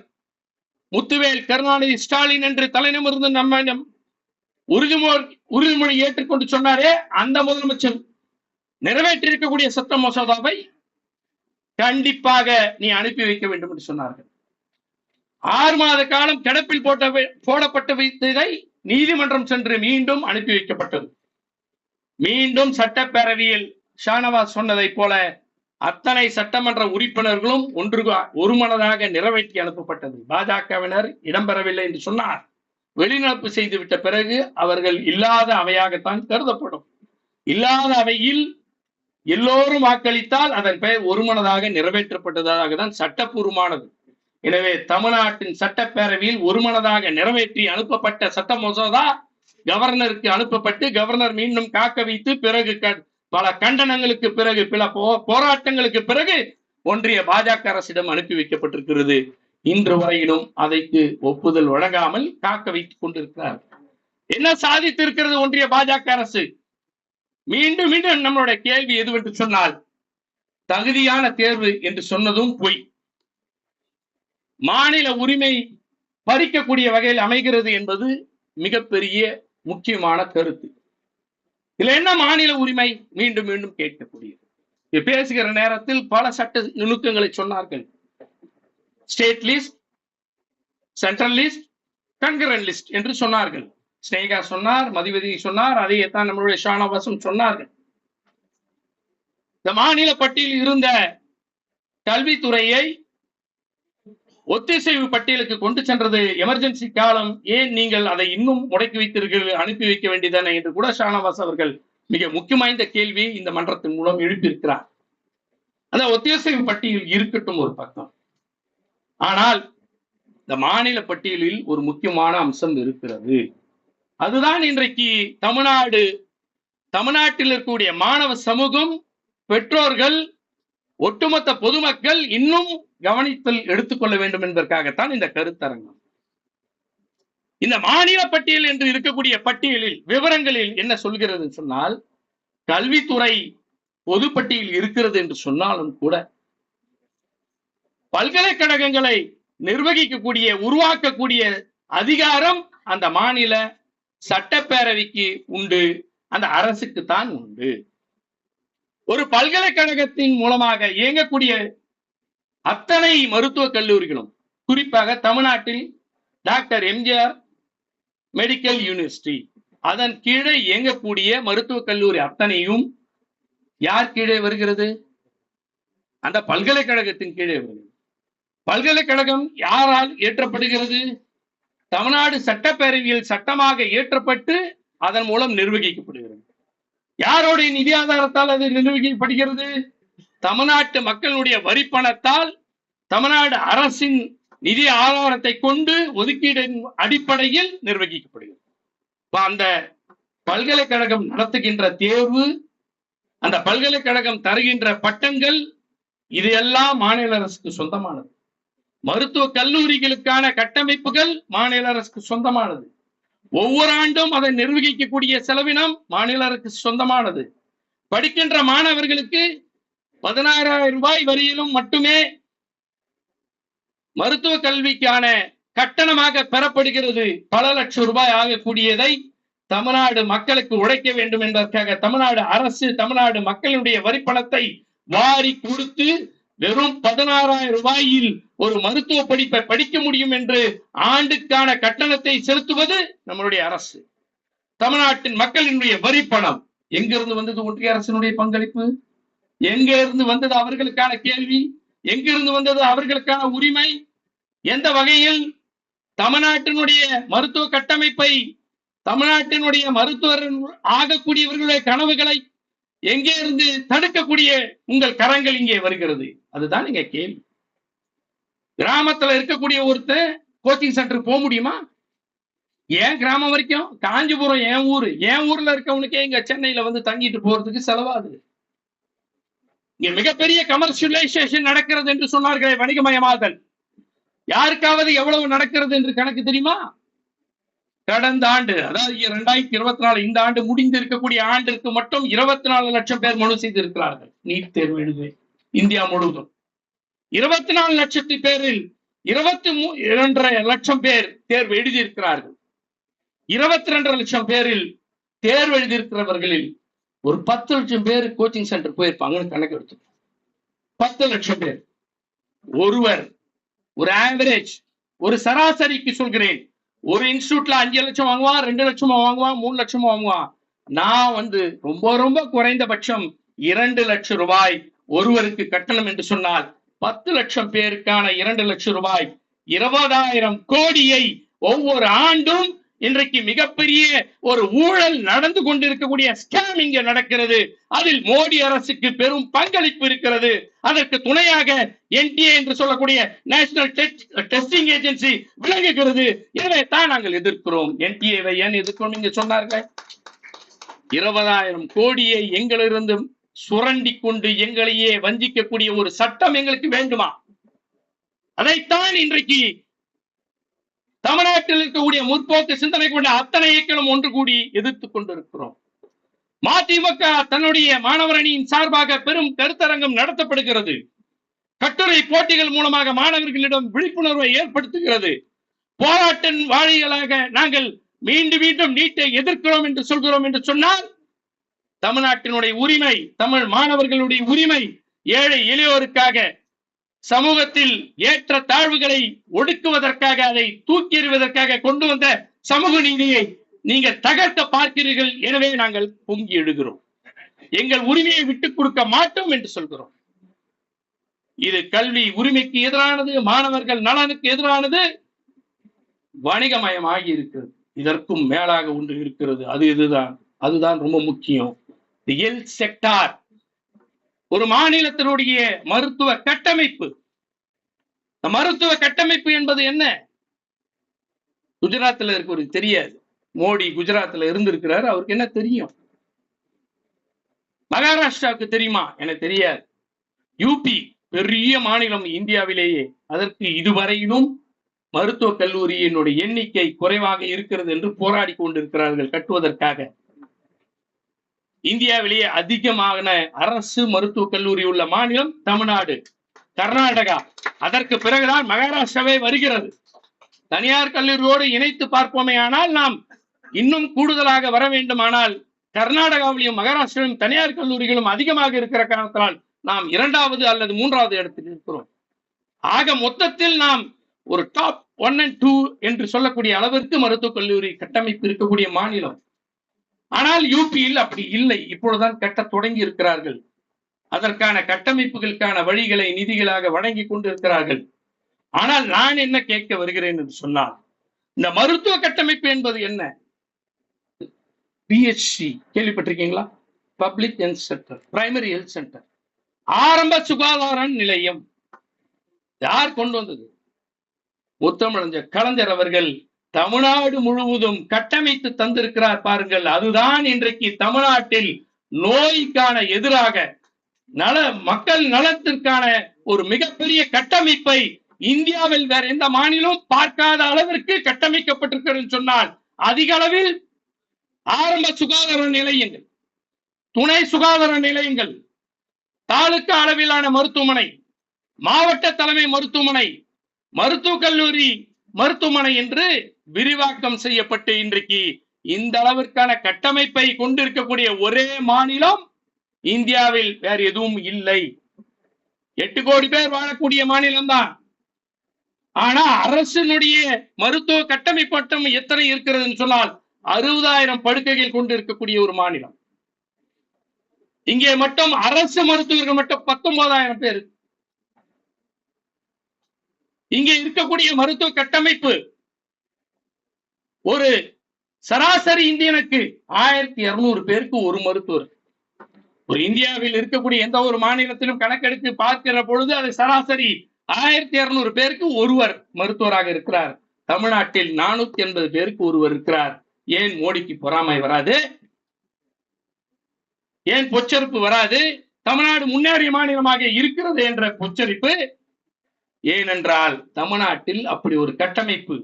முத்துவேல் கருணாநிதி ஸ்டாலின் என்று தலைநிமிர்ந்து நம்ம உறுதிமொழி ஏற்றுக்கொண்டு சொன்னாரே, அந்த முதலமைச்சர் நிறைவேற்றி இருக்கக்கூடிய சட்ட மசோதாவை கண்டிப்பாக நீ அனுப்பி வைக்க வேண்டும் என்று சொன்னார்கள். 6 மாத காலம் கிடப்பில் போடப்பட்ட வைத்ததை நீதிமன்றம் சென்று மீண்டும் அனுப்பி வைக்கப்பட்டது. மீண்டும் சட்டப்பேரவையில் ஷானவாஸ் சொன்னதை போல அத்தனை சட்டமன்ற உறுப்பினர்களும் ஒருமனதாக நிறைவேற்றி அனுப்பப்பட்டது. பாஜகவினர் இடம்பெறவில்லை என்று சொன்னார். வெளிநடப்பு செய்துவிட்ட பிறகு அவர்கள் இல்லாத அவையாகத்தான் கருதப்படும். இல்லாத அவையில் எல்லோரும் வாக்களித்தால் அதன் பெயர் ஒருமனதாக நிறைவேற்றப்பட்டதாக தான் சட்டப்பூர்வமானது. எனவே தமிழ்நாட்டின் சட்டப்பேரவையில் ஒருமனதாக நிறைவேற்றி அனுப்பப்பட்ட சட்ட மசோதா கவர்னருக்கு அனுப்பப்பட்டு கவர்னர் மீண்டும் காக்க வைத்து பிறகு பல கண்டனங்களுக்கு பிறகு பல போராட்டங்களுக்கு பிறகு ஒன்றிய பாஜக அரசிடம் அனுப்பி வைக்கப்பட்டிருக்கிறது. இன்று வரையிலும் அதற்கு ஒப்புதல் வழங்காமல் காக்க வைத்துக் கொண்டிருக்கிறார். என்ன சாதித்திருக்கிறது ஒன்றிய பாஜக அரசு? மீண்டும் மீண்டும் நம்மளுடைய கேள்வி எதுவென்று சொன்னால், தகுதியான தேர்வு என்று சொன்னதும் பொய். மாநில உரிமை பறிக்கக்கூடிய வகையில் அமைகிறது என்பது மிகப்பெரிய முக்கியமான கருத்து. இதுல என்ன மாநில உரிமை? மீண்டும் மீண்டும் கேட்கக்கூடியது. பேசுகிற நேரத்தில் பல சட்ட நுணுக்கங்களை சொன்னார்கள். State list, central list, concurrent list என்று சொன்னார்கள். ஸ்னேகா சொன்னார், மதிவதி சொன்னார், அதையத்தான் நம்மளுடைய ஷானவாசும் சொன்னார்கள். இந்த மாநில பட்டியலில் இருந்த கல்வித்துறையை ஒத்திசைவு பட்டியலுக்கு கொண்டு சென்றது எமர்ஜென்சி காலம். ஏன் நீங்கள் அதை இன்னும் முடக்கி வைத்தீர்கள், அனுப்பி வைக்க வேண்டியதானே என்று கூட ஷானவாஸ் அவர்கள் மிக முக்கியமான கேள்வியை இந்த மன்றத்தின் மூலம் எழுப்பியிருக்கிறார். அந்த ஒத்திசைவு பட்டியல் இருக்கட்டும் ஒரு பக்கம், ஆனால் இந்த மாநில பட்டியலில் ஒரு முக்கியமான அம்சம் இருக்கிறது. அதுதான் இன்றைக்கு தமிழ்நாட்டில் இருக்கக்கூடிய மாணவ சமூகம், பெற்றோர்கள், ஒட்டுமொத்த பொதுமக்கள் இன்னும் கவனித்தல் எடுத்துக்கொள்ள வேண்டும் என்பதற்காகத்தான் இந்த கருத்தரங்கம். இந்த மாநில பட்டியல் என்று இருக்கக்கூடிய பட்டியலில் விவரங்களில் என்ன சொல்கிறது சொன்னால், கல்வித்துறை பொதுப்பட்டியல் இருக்கிறது என்று சொன்னாலும் கூட பல்கலைக்கழகங்களை நிர்வகிக்கக்கூடிய உருவாக்கக்கூடிய அதிகாரம் அந்த மாநில சட்டப்பேரவைக்கு உண்டு, அந்த அரசுக்கு தான் உண்டு. ஒரு பல்கலைக்கழகத்தின் மூலமாக இயங்கக்கூடிய அத்தனை மருத்துவக் கல்லூரிகளும், குறிப்பாக தமிழ்நாட்டில் டாக்டர் எம்ஜிஆர் மெடிக்கல் யூனிவர்சிட்டி, அதன் கீழே இயங்கக்கூடிய மருத்துவக் கல்லூரி அத்தனையும் யார் கீழே வருகிறது? அந்த பல்கலைக்கழகத்தின் கீழே வருகிறது. பல்கலைக்கழகம் யாரால் ஏற்றப்படுகிறது? தமிழ்நாடு சட்டப்பேரவையில் சட்டமாக ஏற்றப்பட்டு அதன் மூலம் நிர்வகிக்கப்படுகிறது. யாருடைய நிதி ஆதாரத்தால் அது நிர்வகிக்கப்படுகிறது? தமிழ்நாட்டு மக்களுடைய வரி பணத்தால், தமிழ்நாடு அரசின் நிதி ஆதாரத்தை கொண்டு ஒதுக்கீடின் அடிப்படையில் நிர்வகிக்கப்படுகிறது. அந்த பல்கலைக்கழகம் நடத்துகின்ற தேர்வு, அந்த பல்கலைக்கழகம் தருகின்ற பட்டங்கள், இது எல்லாம் மாநில அரசுக்கு சொந்தமானது. மருத்துவ கல்லூரிகளுக்கான கட்டமைப்புகள் மாநில அரசுக்கு சொந்தமானது. ஒவ்வொரு ஆண்டும் அதை நிர்வகிக்கக்கூடிய செலவினம் மாநில அரசுக்கு சொந்தமானது. படிக்கின்ற மாணவர்களுக்கு 16,000 ரூபாய் வரையிலும் மட்டுமே மருத்துவ கல்விக்கான கட்டணமாக பெறப்படுகிறது. பல லட்சம் ரூபாய் ஆகக்கூடியதை தமிழ்நாடு மக்களுக்கு உழைக்க வேண்டும் என்பதற்காக தமிழ்நாடு அரசு தமிழ்நாடு மக்களுடைய வரிப்பணத்தை வாரி கொடுத்து வெறும் 16,000 ரூபாயில் ஒரு மருத்துவ படிப்பை படிக்க முடியும் என்று ஆண்டுக்கான கட்டணத்தை செலுத்துவது நம்மளுடைய அரசு. தமிழ்நாட்டின் மக்களினுடைய வரி பணம் எங்கிருந்து வந்தது? ஒன்றிய அரசினுடைய பங்களிப்பு. எங்க இருந்து வந்தது அவர்களுக்கான கேள்வி? எங்கிருந்து வந்தது அவர்களுக்கான உரிமை? எந்த வகையில் தமிழ்நாட்டினுடைய மருத்துவ கட்டமைப்பை, தமிழ்நாட்டினுடைய மருத்துவர் ஆகக்கூடியவர்களுடைய கனவுகளை எங்கே இருந்து தடுக்கக்கூடிய உங்கள் கரங்கள் இங்கே வருகிறது? அதுதான் இங்க கேள்வி. கிராமத்துல இருக்கக்கூடிய ஒருத்தர் கோச்சிங் சென்டர் போக முடியுமா? ஏன் கிராமம் வரைக்கும்? காஞ்சிபுரம் என் ஊர்ல இருக்கவனுக்கே இங்க சென்னையில வந்து தங்கிட்டு போறதுக்கு செலவாகுது. இங்க மிகப்பெரிய கமர்ஷியலைசேஷன் நடக்கிறது என்று சொன்னார்களே, வணிகமயமாதல். யாருக்காவது எவ்வளவு நடக்கிறது என்று கணக்கு தெரியுமா? கடந்த ஆண்டு, அதாவது 2024 இந்த ஆண்டு முடிந்து இருக்கக்கூடிய ஆண்டிற்கு மட்டும் 24 லட்சம் பேர் மனு செய்திருக்கிறார்கள் நீட் தேர்வு எழுத. இந்தியா முழுவதும் 24 லட்சத்து பேரில் 22 லட்சம் பேர் தேர்வு எழுதியிருக்கிறார்கள். 22 லட்சம் பேரில் தேர்வு எழுதியிருக்கிறவர்களில் ஒரு 10 லட்சம் பேர் கோச்சிங் சென்டர் போயிருப்பாங்கன்னு கணக்கு எடுத்து. 10 லட்சம் பேர். ஒருவர் ஒரு ஆவரேஜ், ஒரு சராசரிக்கு சொல்கிறேன், ஒரு இன்ஸ்டிடியூட்ல 5 லட்சம் வாங்குவான், 2 லட்சமா வாங்குவான், 3 லட்சமா வாங்குவான். நான் வந்து ரொம்ப ரொம்ப குறைந்தபட்சம் 2 லட்சம் ரூபாய் ஒருவருக்கு கட்டணம் என்று சொன்னால் 10 லட்சம் பேருக்கான 2 லட்சம் ரூபாய் 20,000 கோடியை ஒவ்வொரு ஆண்டும் இன்றைக்கு மிகப்பெரிய ஒரு ஊழல் நடந்து கொண்டிருக்கக்கூடிய ஸ்கேம் இங்க நடக்கிறது. அதில் மோடி அரசுக்கு பெரும் பங்களிப்பு இருக்கிறது. அதற்கு துணையாக NTA என்று சொல்லக்கூடிய நேஷனல் டெஸ்டிங் ஏஜென்சி விளங்குகிறது. எனவே தான் நாங்கள் எதிர்க்கிறோம். NTA ஏன் எதிர்க்கிறோம்? நீங்க சொன்னார்கள் 20,000 கோடியை எங்களிருந்து சுரண்டி கொண்டு எங்களையே வஞ்சிக்கக்கூடிய ஒரு சட்டம் எங்களுக்கு வேண்டுமா? அதைத்தான் இன்றைக்கு தமிழ்நாட்டில் இருக்கக்கூடிய முற்போக்கு சிந்தனை கொண்ட அத்தனை இயக்கங்களும் ஒன்று கூடி எதிர்த்துக் கொண்டிருக்கிறோம். மதிமுக தன்னுடைய மாணவர் அணியின் சார்பாக பெரும் கருத்தரங்கம் நடத்தப்படுகிறது. கட்டுரை போட்டிகள் மூலமாக மாணவர்களிடம் விழிப்புணர்வை ஏற்படுத்துகிறது. போராட்ட வாழிகளாக நாங்கள் மீண்டும் மீண்டும் நீட்டை எதிர்க்கிறோம் என்று சொல்கிறோம் என்று சொன்னால், தமிழ்நாட்டினுடைய உரிமை, தமிழ் மாணவர்களுடைய உரிமை, ஏழை எளியோருக்காக, சமூகத்தில் ஏற்ற தாழ்வுகளை ஒடுக்குவதற்காக, அதை தூக்கி எறிவதற்காக கொண்டு வந்த சமூக நீதியை நீங்கள் தகர்க்க பார்க்கிறீர்கள். எனவே நாங்கள் பொங்கி எழுகிறோம். எங்கள் உரிமையை விட்டுக் கொடுக்க மாட்டோம் என்று சொல்கிறோம். இது கல்வி உரிமைக்கு எதிரானது, மாணவர்கள் நலனுக்கு எதிரானது, வணிகமயமாகி இருக்கிறது. இதற்கும் மேலாக ஒன்று இருக்கிறது. அதுதான் ரொம்ப முக்கியம். ஹெல்த் செக்டார், ஒரு மாநிலத்தினுடைய மருத்துவ கட்டமைப்பு. மருத்துவ கட்டமைப்பு என்பது என்ன? குஜராத்தில் இருக்கிறவருக்கு தெரியாது. மோடி குஜராத்தில் இருந்திருக்கிறார், அவருக்கு என்ன தெரியும்? மகாராஷ்டிராவுக்கு தெரியுமா? எனக்கு தெரியாது. யூபி பெரிய மாநிலம் இந்தியாவிலேயே, அதற்கு இதுவரையிலும் மருத்துவக் கல்லூரியினுடைய எண்ணிக்கை குறைவாக இருக்கிறது என்று போராடி கொண்டிருக்கிறார்கள் கட்டுவதற்காக. இந்தியாவிலேயே அதிகமான அரசு மருத்துவக் கல்லூரி உள்ள மாநிலம் தமிழ்நாடு, கர்நாடகா. அதற்கு பிறகுதான் மகாராஷ்டிராவே வருகிறது. தனியார் கல்லூரியோடு இணைத்து பார்ப்போமே ஆனால் நாம் இன்னும் கூடுதலாக வர வேண்டுமானால் கர்நாடகாவிலும் மகாராஷ்டிராவிலும் தனியார் கல்லூரிகளும் அதிகமாக இருக்கிற காரணத்தினால் நாம் 2வது அல்லது 3வது இடத்தில் இருக்கிறோம். ஆக மொத்தத்தில் நாம் ஒரு டாப் 1 and 2 என்று சொல்லக்கூடிய அளவிற்கு மருத்துவக் கல்லூரி கட்டமைப்பு இருக்கக்கூடிய மாநிலம். ஆனால் யூபியில் அப்படி இல்லை. இப்பொழுதுதான் கட்ட தொடங்கி இருக்கிறார்கள். அதற்கான கட்டமைப்புகளுக்கான வழிகளை நிதிகளாக வழங்கி கொண்டிருக்கிறார்கள். ஆனால் நான் என்ன கேட்க வருகிறேன் என்று சொன்னால், இந்த மருத்துவ கட்டமைப்பு என்பது என்ன? PHC கேள்விப்பட்டிருக்கீங்களா? Public health centre, primary health centre, ஆரம்ப சுகாதார நிலையம். யார் கொண்டு வந்தது? முத்தமிழஞ்சர் கலைஞர் அவர்கள் தமிழ்நாடு முழுவதும் கட்டமைத்து தந்திருக்கிறார் பாருங்கள். அதுதான் இன்றைக்கு தமிழ்நாட்டில் நோய்க்கான எதிராக மக்கள் நலத்திற்கான ஒரு மிகப்பெரிய கட்டமைப்பை இந்தியாவில் வேற எந்த மாநிலமும் பார்க்காத அளவிற்கு கட்டமைக்கப்பட்டிருக்கிறது சொன்னால், அதிக அளவில் ஆரம்ப சுகாதார நிலையங்கள், துணை சுகாதார நிலையங்கள், தாலுகா அளவிலான மருத்துவமனை, மாவட்ட தலைமை மருத்துவமனை, மருத்துவக் கல்லூரி மருத்துவமனை என்று விரிவாக்கம் செய்யப்பட்டு இன்றைக்கு இந்த அளவிற்கான கட்டமைப்பை கொண்டிருக்கக்கூடிய ஒரே மாநிலம் இந்தியாவில் வேறு எதுவும் இல்லை. 8 கோடி பேர் வாழக்கூடிய மாநிலம் தான். ஆனா அரசினுடைய மருத்துவ கட்டமைப்பு மட்டும் எத்தனை இருக்கிறது சொன்னால் 60,000 படுக்கைகள் கொண்டு இருக்கக்கூடிய ஒரு மாநிலம். இங்கே மட்டும் அரசு மருத்துவர்கள் மட்டும் 19,000 பேர். இங்கே இருக்கக்கூடிய மருத்துவ கட்டமைப்பு ஒரு சராசரி இந்தியனுக்கு 1200 பேருக்கு ஒரு மருத்துவர். ஒரு இந்தியாவில் இருக்கக்கூடிய எந்த ஒரு மாநிலத்திலும் கணக்கெடுத்து பார்க்கிற பொழுது அது சராசரி 1200 பேருக்கு ஒருவர் மருத்துவராக இருக்கிறார். தமிழ்நாட்டில் 480 பேருக்கு ஒருவர் இருக்கிறார். ஏன் மோடிக்கு பொறாமை வராது? ஏன் பொச்சரிப்பு வராது? தமிழ்நாடு முன்னேறிய மாநிலமாக இருக்கிறது என்ற பொச்சரிப்பு. ஏனென்றால் தமிழ்நாட்டில் அப்படி ஒரு கட்டமைப்பு.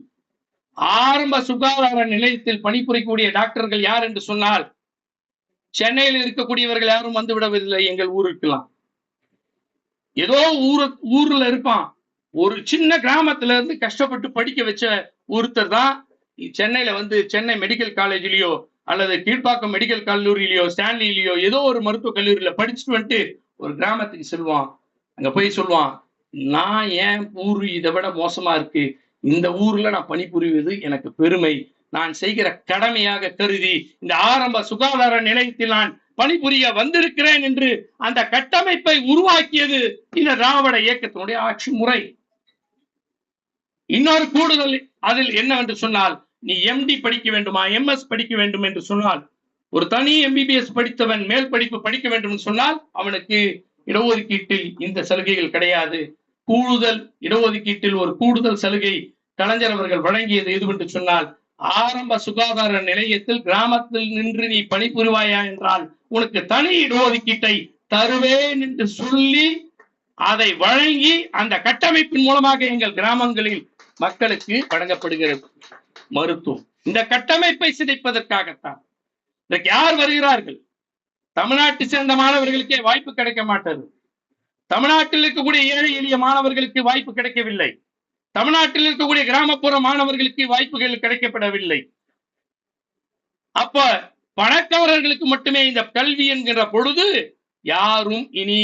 ஆரம்ப சுகாதார நிலையத்தில் பணிபுரியக்கூடிய டாக்டர்கள் யார் என்று சொன்னால் சென்னையில் இருக்கக்கூடியவர்கள் யாரும் வந்து விடவில்லை. எங்கள் ஊருக்கெல்லாம் ஏதோ ஊர்ல இருப்பான். ஒரு சின்ன கிராமத்துல இருந்து கஷ்டப்பட்டு படிக்க வச்ச ஒருத்தர் தான் சென்னையில வந்து சென்னை மெடிக்கல் காலேஜ்லயோ அல்லது கீழ்ப்பாக்கம் மெடிக்கல் கல்லூரியிலயோ ஸ்டான்லியிலயோ ஏதோ ஒரு மருத்துவக் கல்லூரியில படிச்சுட்டு வந்துட்டு ஒரு கிராமத்துக்கு செல்வான். அங்க போய் சொல்லுவான், நான் என் ஊரு இதை விட மோசமா இருக்கு, இந்த ஊர்ல நான் பணிபுரிவது எனக்கு பெருமை, நான் செய்கிற கடமையாக கருதி இந்த ஆரம்ப சுகாதார நிலையத்தில் நான் பணிபுரிய வந்திருக்கிறேன் என்று அந்த கட்டமைப்பை உருவாக்கியது இந்த திராவிட இயக்கத்தினுடைய ஆட்சி முறை. இன்னொரு கூடுதல் அதில் என்னவென்று சொன்னால், நீ எம்டி படிக்க வேண்டுமா, எம்எஸ் படிக்க வேண்டும் என்று சொன்னால், ஒரு தனி எம்பிபிஎஸ் படித்தவன் மேல் படிப்பு படிக்க வேண்டும் என்று சொன்னால் அவனுக்கு இடஒதுக்கீட்டில் இந்த சலுகைகள் கிடையாது. கூடுதல் இடஒதுக்கீட்டில் ஒரு கூடுதல் சலுகை கலைஞர் அவர்கள் வழங்கியது எதுவென்று சொன்னால், ஆரம்ப சுகாதார நிலையத்தில் கிராமத்தில் நின்று நீ பணிபுரிவாயா என்றால் உனக்கு தனி இடஒதுக்கீட்டை தருவேன் என்று சொல்லி அதை வழங்கி அந்த கட்டமைப்பின் மூலமாக எங்கள் கிராமங்களில் மக்களுக்கு வழங்கப்படுகிறது மருத்துவம். இந்த கட்டமைப்பை சிதைப்பதற்காகத்தான் இதற்கு யார் வருகிறார்கள்? தமிழ்நாட்டை சேர்ந்த மாணவர்களுக்கே வாய்ப்பு கிடைக்க மாட்டது. தமிழ்நாட்டில் இருக்கக்கூடிய ஏழை எளிய மாணவர்களுக்கு வாய்ப்பு கிடைக்கவில்லை. தமிழ்நாட்டில் இருக்கக்கூடிய கிராமப்புற மாணவர்களுக்கு வாய்ப்புகள் கிடைக்கப்படவில்லை. அப்ப பணக்காரர்களுக்கு மட்டுமே இந்த கல்வி என்கிற பொழுது யாரும் இனி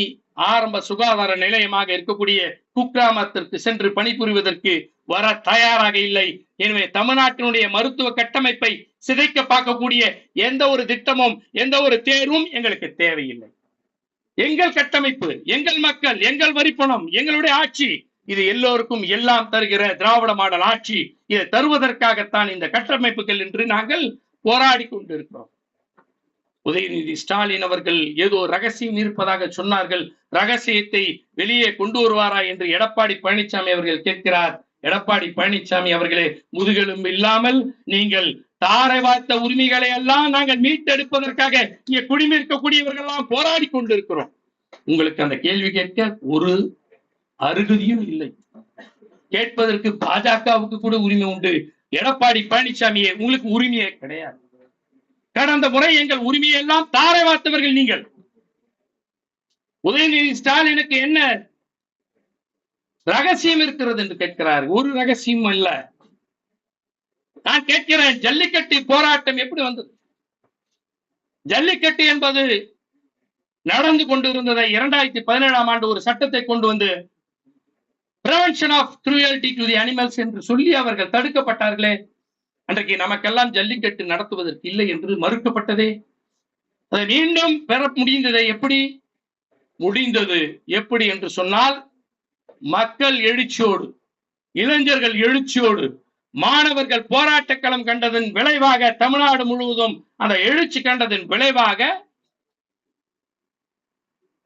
ஆரம்ப சுகாதார நிலையமாக இருக்கக்கூடிய குக்கிராமத்திற்கு சென்று பணிபுரிவதற்கு வர தயாராக இல்லை. எனவே தமிழ்நாட்டினுடைய மருத்துவ கட்டமைப்பை சிதைக்க பார்க்கக்கூடிய எந்த ஒரு திட்டமும் எந்த ஒரு தேர்வும் எங்களுக்கு தேவையில்லை. எங்கள் கட்டமைப்பு, எங்கள் மக்கள், எங்கள் வரிப்பணம், எங்களுடைய ஆட்சி, இது எல்லோருக்கும் எல்லாம் தருகிற திராவிட மாடல் ஆட்சி. இதை தருவதற்காகத்தான் இந்த கட்டமைப்புகள் என்று நாங்கள் போராடி கொண்டிருக்கிறோம். உதயநிதி ஸ்டாலின் அவர்கள் ஏதோ ரகசியம் இருப்பதாக சொன்னார்கள். ரகசியத்தை வெளியே கொண்டு வருவாரா என்று எடப்பாடி பழனிசாமி அவர்கள் கேட்கிறார். எடப்பாடி பழனிசாமி அவர்களே, முதுகெலும்பு இல்லாமல் நீங்கள் தாரை வார்த்த உரிமைகளை எல்லாம் நாங்கள் மீட்டெடுப்பதற்காக இங்கே குடிமிருக்கக்கூடியவர்கள் எல்லாம் போராடி கொண்டிருக்கிறோம். உங்களுக்கு அந்த கேள்வி கேட்க ஒரு அருகதியும் இல்லை. கேட்பதற்கு பாஜகவுக்கு கூட உரிமை உண்டு. எடப்பாடி பழனிசாமியே, உங்களுக்கு உரிமையே கிடையாது. கடந்த முறை எங்கள் உரிமையை எல்லாம் தாரை வார்த்தவர்கள் நீங்கள். உதயநிதி ஸ்டாலினுக்கு என்ன ரகசியம் இருக்கிறது என்று கேட்கிறார். ஒரு ரகசியம் இல்ல. நான் கேட்கிறேன், ஜல்லிக்கட்டு போராட்டம் எப்படி வந்தது? ஜல்லிக்கட்டு என்பது நடந்து கொண்டிருந்ததை 2017ஆம் ஆண்டு ஒரு சட்டத்தை கொண்டு வந்து prevention of cruelty to the animals என்று சொல்லி அவர்கள் தடுக்கப்பட்டார்களே. அன்றைக்கு நமக்கெல்லாம் ஜல்லிக்கட்டு நடத்துவதற்கு இல்லை என்று மறுக்கப்பட்டதே. அதை மீண்டும் பெற முடிந்ததை எப்படி முடிந்தது? எப்படி என்று சொன்னால், மக்கள் எழுச்சியோடு, இளைஞர்கள் எழுச்சியோடு, மாணவர்கள் போராட்ட களம் கண்டதன் விளைவாக, தமிழ்நாடு முழுவதும் அந்த எழுச்சி கண்டதன் விளைவாக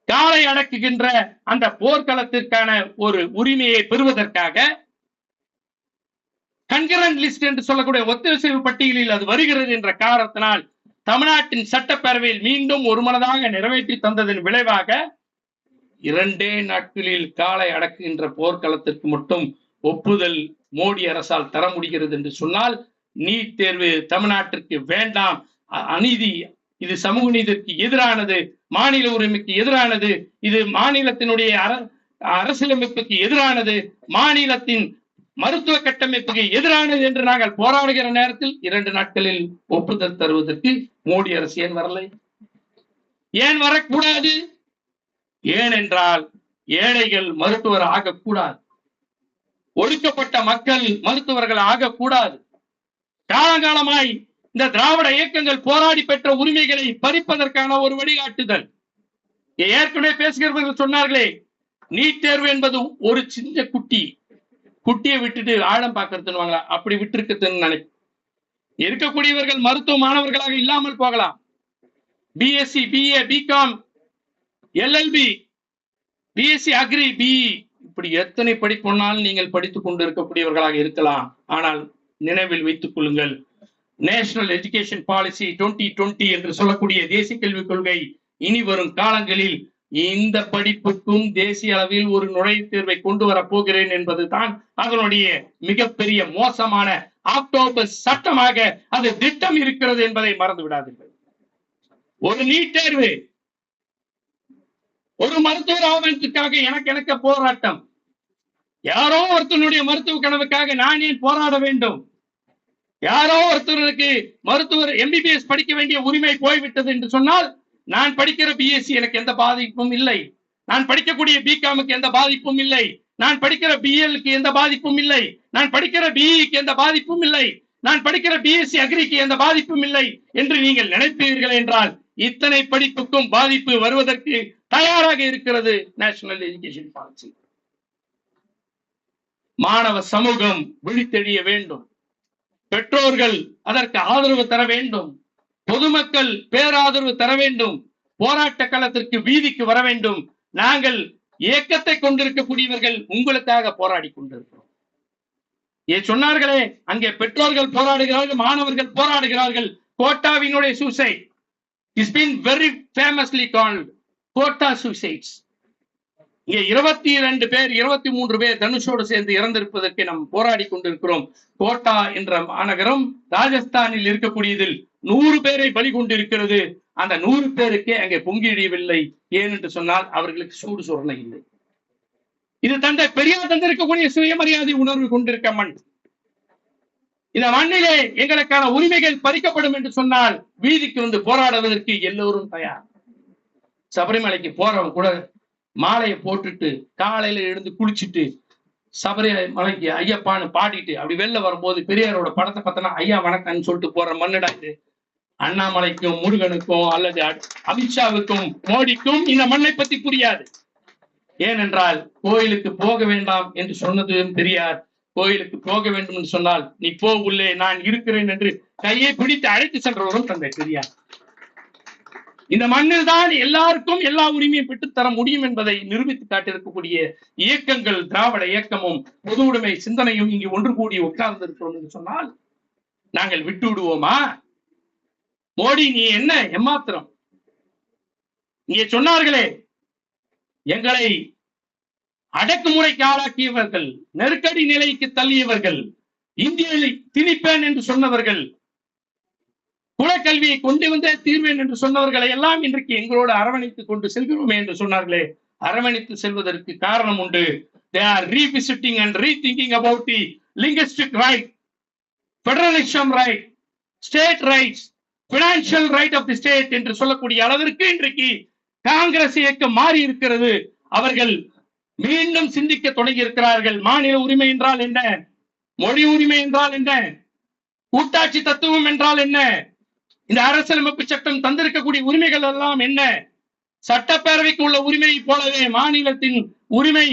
காலை அடக்குகின்ற அந்த போர்க்களத்திற்கான ஒரு உரிமையை பெறுவதற்காக கன்கரண்ட் லிஸ்ட் என்று சொல்லக்கூடிய ஒத்திசைவு பட்டியலில் அது வருகிறது என்ற காரணத்தினால் தமிழ்நாட்டின் சட்டப்பேரவையில் மீண்டும் ஒருமனதாக நிறைவேற்றி தந்ததன் விளைவாக 2 நாட்களில் காலை அடக்குகின்ற போர்க்களத்திற்கு மட்டும் ஒப்புதல் மோடி அரசால் தர முடிகிறது என்று சொன்னால், நீட் தேர்வு தமிழ்நாட்டிற்கு வேண்டாம், அநீதி, இது சமூக நீதிக்கு எதிரானது, மாநில உரிமைக்கு எதிரானது, இது மாநிலத்தினுடைய அரசியலமைப்புக்கு எதிரானது, மாநிலத்தின் மருத்துவ கட்டமைப்புக்கு எதிரானது என்று நாங்கள் போராடுகிற நேரத்தில் 2 நாட்களில் ஒப்புதல் தருவதற்கு மோடி அரசு ஏன் வரலை? ஏன் வரக்கூடாது? ஏனென்றால் ஏழைகள் மருத்துவர் ஆகக்கூடாது, ஒடுக்கப்பட்ட மக்கள் மருத்துவர்கள் ஆகக்கூடாது. காலகாலமாய் இந்த திராவிட இயக்கங்கள் போராடி பெற்ற உரிமைகளை பறிப்பதற்கான ஒரு வழிகாட்டுதல். ஏற்கனவே பேசுகிறவர்கள் சொன்னார்களே, நீட் தேர்வு என்பது ஒரு சின்ன குட்டியை விட்டுட்டு ஆழம் பார்க்கறதுன்னு அப்படி விட்டுருக்குன்னு நினைக்கும். இருக்கக்கூடியவர்கள் மருத்துவ மாணவர்களாக இல்லாமல் போகலாம். BSc, BA, BCom LLB, BSc agri, BE, இப்படி எத்தனை படிப்புனாலும் நீங்கள் படித்துக் கொண்டு இருக்கக்கூடியவர்களாக இருக்கலாம். ஆனால் நினைவில் வைத்துக் கொள்ளுங்கள், நேஷனல் எஜுகேஷன் பாலிசி 2020 என்று சொல்லக்கூடிய தேசிய கல்விக் கொள்கை இனி வரும் காலங்களில் இந்த படிப்புக்கும் தேசிய அளவில் ஒரு நுழைவுத் தேர்வை கொண்டு வரப் போகிறேன் என்பதுதான் அதனுடைய மிகப்பெரிய மோசமான அக்டோபர் சட்டமாக அது திட்டம் இருக்கிறது என்பதை மறந்து விடாதீர்கள். ஒரு நீட் தேர்வு, ஒரு மருத்துவர் ஆவணத்துக்காக எனக்கு போராட்டம். யாரோ ஒருத்தனுடைய மருத்துவ கனவுக்காக நான் ஏன் போராட வேண்டும்? யாரோ ஒருத்தருக்கு மருத்துவர் எம்பிபிஎஸ் படிக்க வேண்டிய உரிமை போய்விட்டது என்று சொன்னால், நான் படிக்கிற பிஎஸ்சி எனக்கு எந்த பாதிப்பும் இல்லை, நான் படிக்கக்கூடிய பிகாமுக்கு எந்த பாதிப்பும் இல்லை, நான் படிக்கிற பிஎல்க்கு எந்த பாதிப்பும் இல்லை, நான் படிக்கிற பிஇக்கு எந்த பாதிப்பும் இல்லை, நான் படிக்கிற பிஎஸ்சி அக்ரிக்கு எந்த பாதிப்பும் இல்லை என்று நீங்கள் நினைப்பீர்கள் என்றால், இத்தனை படிப்புக்கும் பாதிப்பு வருவதற்கு தயாராக இருக்கிறது நேஷனல் எஜுகேஷன் பாலிசி. மாணவ சமூகம் விழித்தெழிய வேண்டும், பெற்றோர்கள் அதற்கு ஆதரவு தர வேண்டும், பொதுமக்கள் பேராதரவு தர வேண்டும், போராட்ட களத்திற்கு வீதிக்கு வர வேண்டும். நாங்கள் இயக்கத்தை கொண்டிருக்கக்கூடியவர்கள் உங்களுக்காக போராடி கொண்டிருக்கிறோம். சொன்னார்களே, அங்கே பெற்றோர்கள் போராடுகிறார்கள், மாணவர்கள் போராடுகிறார்கள். கோட்டாவினுடைய suicide is been very famously called Kota suicides. இங்கே 22 பேர் 23 பேர் தனுஷோடு சேர்ந்து இறந்திருப்பதற்கு நாம் போராடி கொண்டிருக்கிறோம். கோட்டா என்ற மாநகரம் ராஜஸ்தானில் இருக்கக்கூடியதில் 100 பேரை பலி கொண்டிருக்கிறது. அந்த 100 பேருக்கே அங்கே பொங்கியடியவில்லை. ஏனென்று சொன்னால் அவர்களுக்கு சூடு சொரணை இல்லை. இது தந்தை பெரியார் தந்திருக்கக்கூடிய சுயமரியாதை உணர்வு கொண்டிருக்க மண். இந்த மண்ணிலே எங்களுக்கான உரிமைகள் பறிக்கப்படும் என்று சொன்னால் வீதிக்கு வந்து போராடுவதற்கு எல்லோரும் தயார். சபரிமலைக்கு போறவங்க கூட மாலையை போட்டுட்டு காலையில எழுந்து குளிச்சுட்டு சபரிமலைக்கு ஐயப்பான்னு பாடிட்டு அப்படி வெளில வரும்போது பெரியாரோட படத்தை பார்த்தனா ஐயா வணக்கம்னு சொல்லிட்டு போற மண்ணிடா இது. அண்ணாமலைக்கும் முருகனுக்கும் அல்லது அமித்ஷாவுக்கும் மோடிக்கும் இந்த மண்ணை பத்தி புரியாது. ஏனென்றால் கோயிலுக்கு போக வேண்டாம் என்று சொன்னது பெரியார். கோயிலுக்கு போக வேண்டும் என்று சொன்னால் நீ போ உள்ளே நான் இருக்கிறேன் என்று கையை பிடித்து அழைத்து சென்றவரும் தந்தை பெரியார். இந்த மண்ணில் தான் எல்லாருக்கும் எல்லா உரிமையும் பெற்றுத்தர முடியும் என்பதை நிரூபித்து காட்டியிருக்கக்கூடிய இயக்கங்கள் திராவிட இயக்கமும் பொது உடைமை சிந்தனையும் இங்கு ஒன்று கூடி உட்கார்ந்து இருக்கிறோம் என்று சொன்னால் நாங்கள் விட்டு விடுவோமா? மோடி நீ என்ன ஏமாத்திரம்? இங்கே சொன்னார்களே, எங்களை அடக்குமுறைக்கு ஆளாக்கியவர்கள், நெருக்கடி நிலைக்கு தள்ளியவர்கள், இந்தியாவை திணிப்பேன் என்று சொன்னவர்கள், குலக்கல்வியை கொண்டு வந்தே தீர்வேன் என்று சொன்னவர்களை எல்லாம் இன்றைக்கு எங்களோடு அரவணைத்துக் கொண்டு செல்கிறோமே என்று சொன்னார்களே, அரவணைத்து செல்வதற்கு காரணம் உண்டு. They are revisiting and rethinking about the linguistic right, federalism right, state rights, financial right of the state என்று சொல்லக்கூடிய அளவிற்கு இன்றைக்கு காங்கிரஸ் இயக்கம் மாறி இருக்கிறது. அவர்கள் மீண்டும் சிந்திக்க தொடங்கி இருக்கிறார்கள். மாநில உரிமை என்றால் என்ன? மொழி உரிமை என்றால் என்ன? கூட்டாட்சி தத்துவம் என்றால் என்ன? இந்த அரசியலமைப்பு சட்டம் தந்திருக்கக்கூடிய உரிமைகள் எல்லாம் என்ன? சட்டப்பேரவைக்கு உள்ள உரிமையை போலவே மாநிலத்தின் உரிமை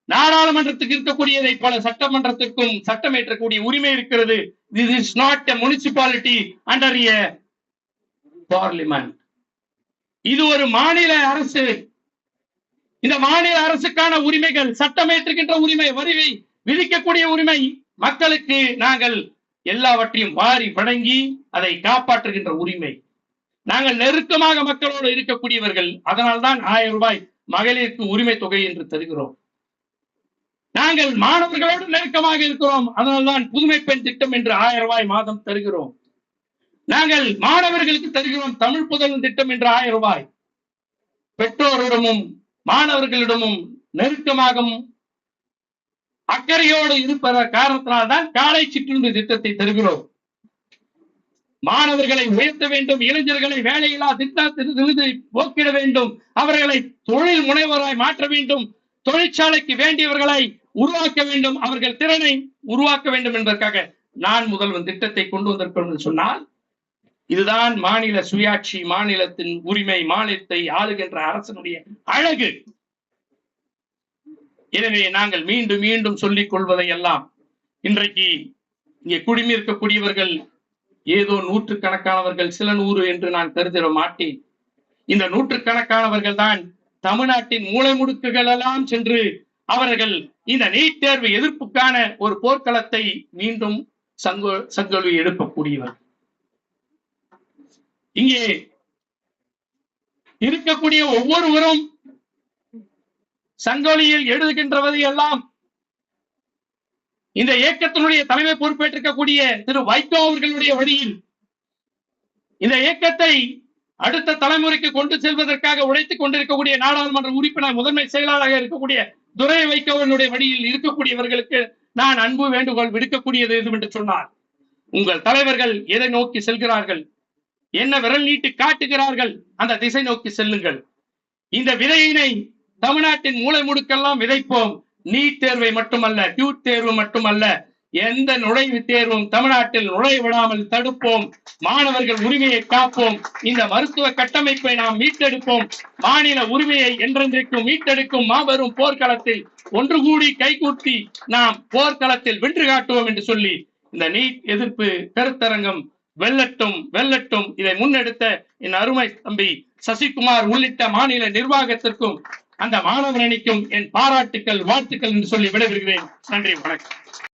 நாடாளுமன்றத்துக்கு இருக்கக்கூடியதை போல சட்டமன்றத்திற்கும் சட்டமேற்றக்கூடிய உரிமை இருக்கிறது. This is not a municipality under a parliament. இது ஒரு மாநில அரசு. இந்த மாநில அரசுக்கான உரிமைகள், சட்டமேற்றுகின்ற உரிமை, வரி விதிக்கக்கூடிய உரிமை, மக்களுக்கு நாங்கள் எல்லாவற்றையும் வாரி வழங்கி அதை காப்பாற்றுகின்ற உரிமை. நாங்கள் நெருக்கமாக மக்களோடு இருக்கக்கூடியவர்கள். அதனால்தான் 1000 ரூபாய் மகளிருக்கு உரிமை தொகை என்று தருகிறோம். நாங்கள் மாணவர்களோடு நெருக்கமாக இருக்கிறோம். அதனால்தான் புதுமை பெண் திட்டம் என்று 1000 ரூபாய் மாதம் தருகிறோம். நாங்கள் மாணவர்களுக்கு தருகிறோம் தமிழ் புதல்வன் திட்டம் என்று 1000 ரூபாய். பெற்றோரிடமும் மாணவர்களிடமும் நெருக்கமாகவும் அக்கறையோடு இருப்பத காரணத்தினால்தான் காலை சிற்றுண்டி திட்டத்தை தருகிறோம். மாணவர்களை உயர்த்த வேண்டும், இளைஞர்களை வேலையில்லா திட்டத்திலிருந்து போக்கிட வேண்டும், அவர்களை தொழில் முனைவராய் மாற்ற வேண்டும், தொழிற்சாலைக்கு வேண்டியவர்களை உருவாக்க வேண்டும், அவர்கள் திறனை உருவாக்க வேண்டும் என்பதற்காக நான் முதல்வன் திட்டத்தை கொண்டு வந்திருக்கிறோம் என்று சொன்னால், இதுதான் மாநில சுயாட்சி, மாநிலத்தின் உரிமை, மாநிலத்தை ஆளுகின்ற அரசனுடைய அழகு. எனவே நாங்கள் மீண்டும் மீண்டும் சொல்லிக் கொள்வதை எல்லாம் இன்றைக்கு இங்கே குடிமி இருக்கக்கூடியவர்கள் ஏதோ நூற்றுக்கணக்கானவர்கள், சில நூறு என்று நான் கருதிட மாட்டேன். இந்த நூற்றுக்கணக்கானவர்கள் தான் தமிழ்நாட்டின் மூலை முடுக்குகள் எல்லாம் சென்று அவர்கள் இந்த நீட் தேர்வு எதிர்ப்புக்கான ஒரு போர்க்களத்தை மீண்டும் சங்கொலி எழுப்பக்கூடியவர். இங்கே இருக்கக்கூடிய ஒவ்வொருவரும் சங்கொலியில் எழுதுகின்றவது எல்லாம் இந்த இயக்கத்தினுடைய தலைமை பொறுப்பேற்றிருக்கக்கூடிய திரு வைகோ அவர்களுடைய வழியில் இந்த இயக்கத்தை அடுத்த தலைமுறைக்கு கொண்டு செல்வதற்காக உழைத்துக் கொண்டிருக்கக்கூடிய நாடாளுமன்ற உறுப்பினர் முதன்மை செயலாளராக இருக்கக்கூடிய துரை வைகோவனுடைய வழியில் இருக்கக்கூடியவர்களுக்கு நான் அன்பு வேண்டுகோள் விடுக்கக்கூடியது எது என்று சொன்னார், உங்கள் தலைவர்கள் எதை நோக்கி செல்கிறார்கள், என்ன விரல் நீட்டி காட்டுகிறார்கள், அந்த திசை நோக்கி செல்லுங்கள். இந்த விதையினை தமிழ்நாட்டின் மூலை முடுக்கெல்லாம் விதைப்போம். நீட் தேர்வை மட்டுமல்ல, டியூட் தேர்வு மட்டுமல்ல, எந்த நுழைவுத் தேர்வும் தமிழ்நாட்டில் நுழைய விடாமல் தடுப்போம். மாணவர்கள் உரிமையை காப்போம். இந்த மருத்துவ கட்டமைப்பை நாம் மீட்டெடுப்போம். மாநில உரிமையை என்றென்றைக்கும் மீட்டெடுக்கும் மாபெரும் போர்க்களத்தில் ஒன்று கூடி கைகூட்டி நாம் போர்க்களத்தில் வென்று காட்டுவோம் என்று சொல்லி இந்த நீட் எதிர்ப்பு கருத்தரங்கம் வெல்லட்டும் வெல்லட்டும். இதை முன்னெடுத்த என் அருமை தம்பி சசிகுமார் உள்ளிட்ட மாநில நிர்வாகத்திற்கும் அந்த மாணவர் அணிக்கும் என் பாராட்டுக்கள் வாழ்த்துக்கள் என்று சொல்லி விடைபெறுகிறேன். நன்றி, வணக்கம்.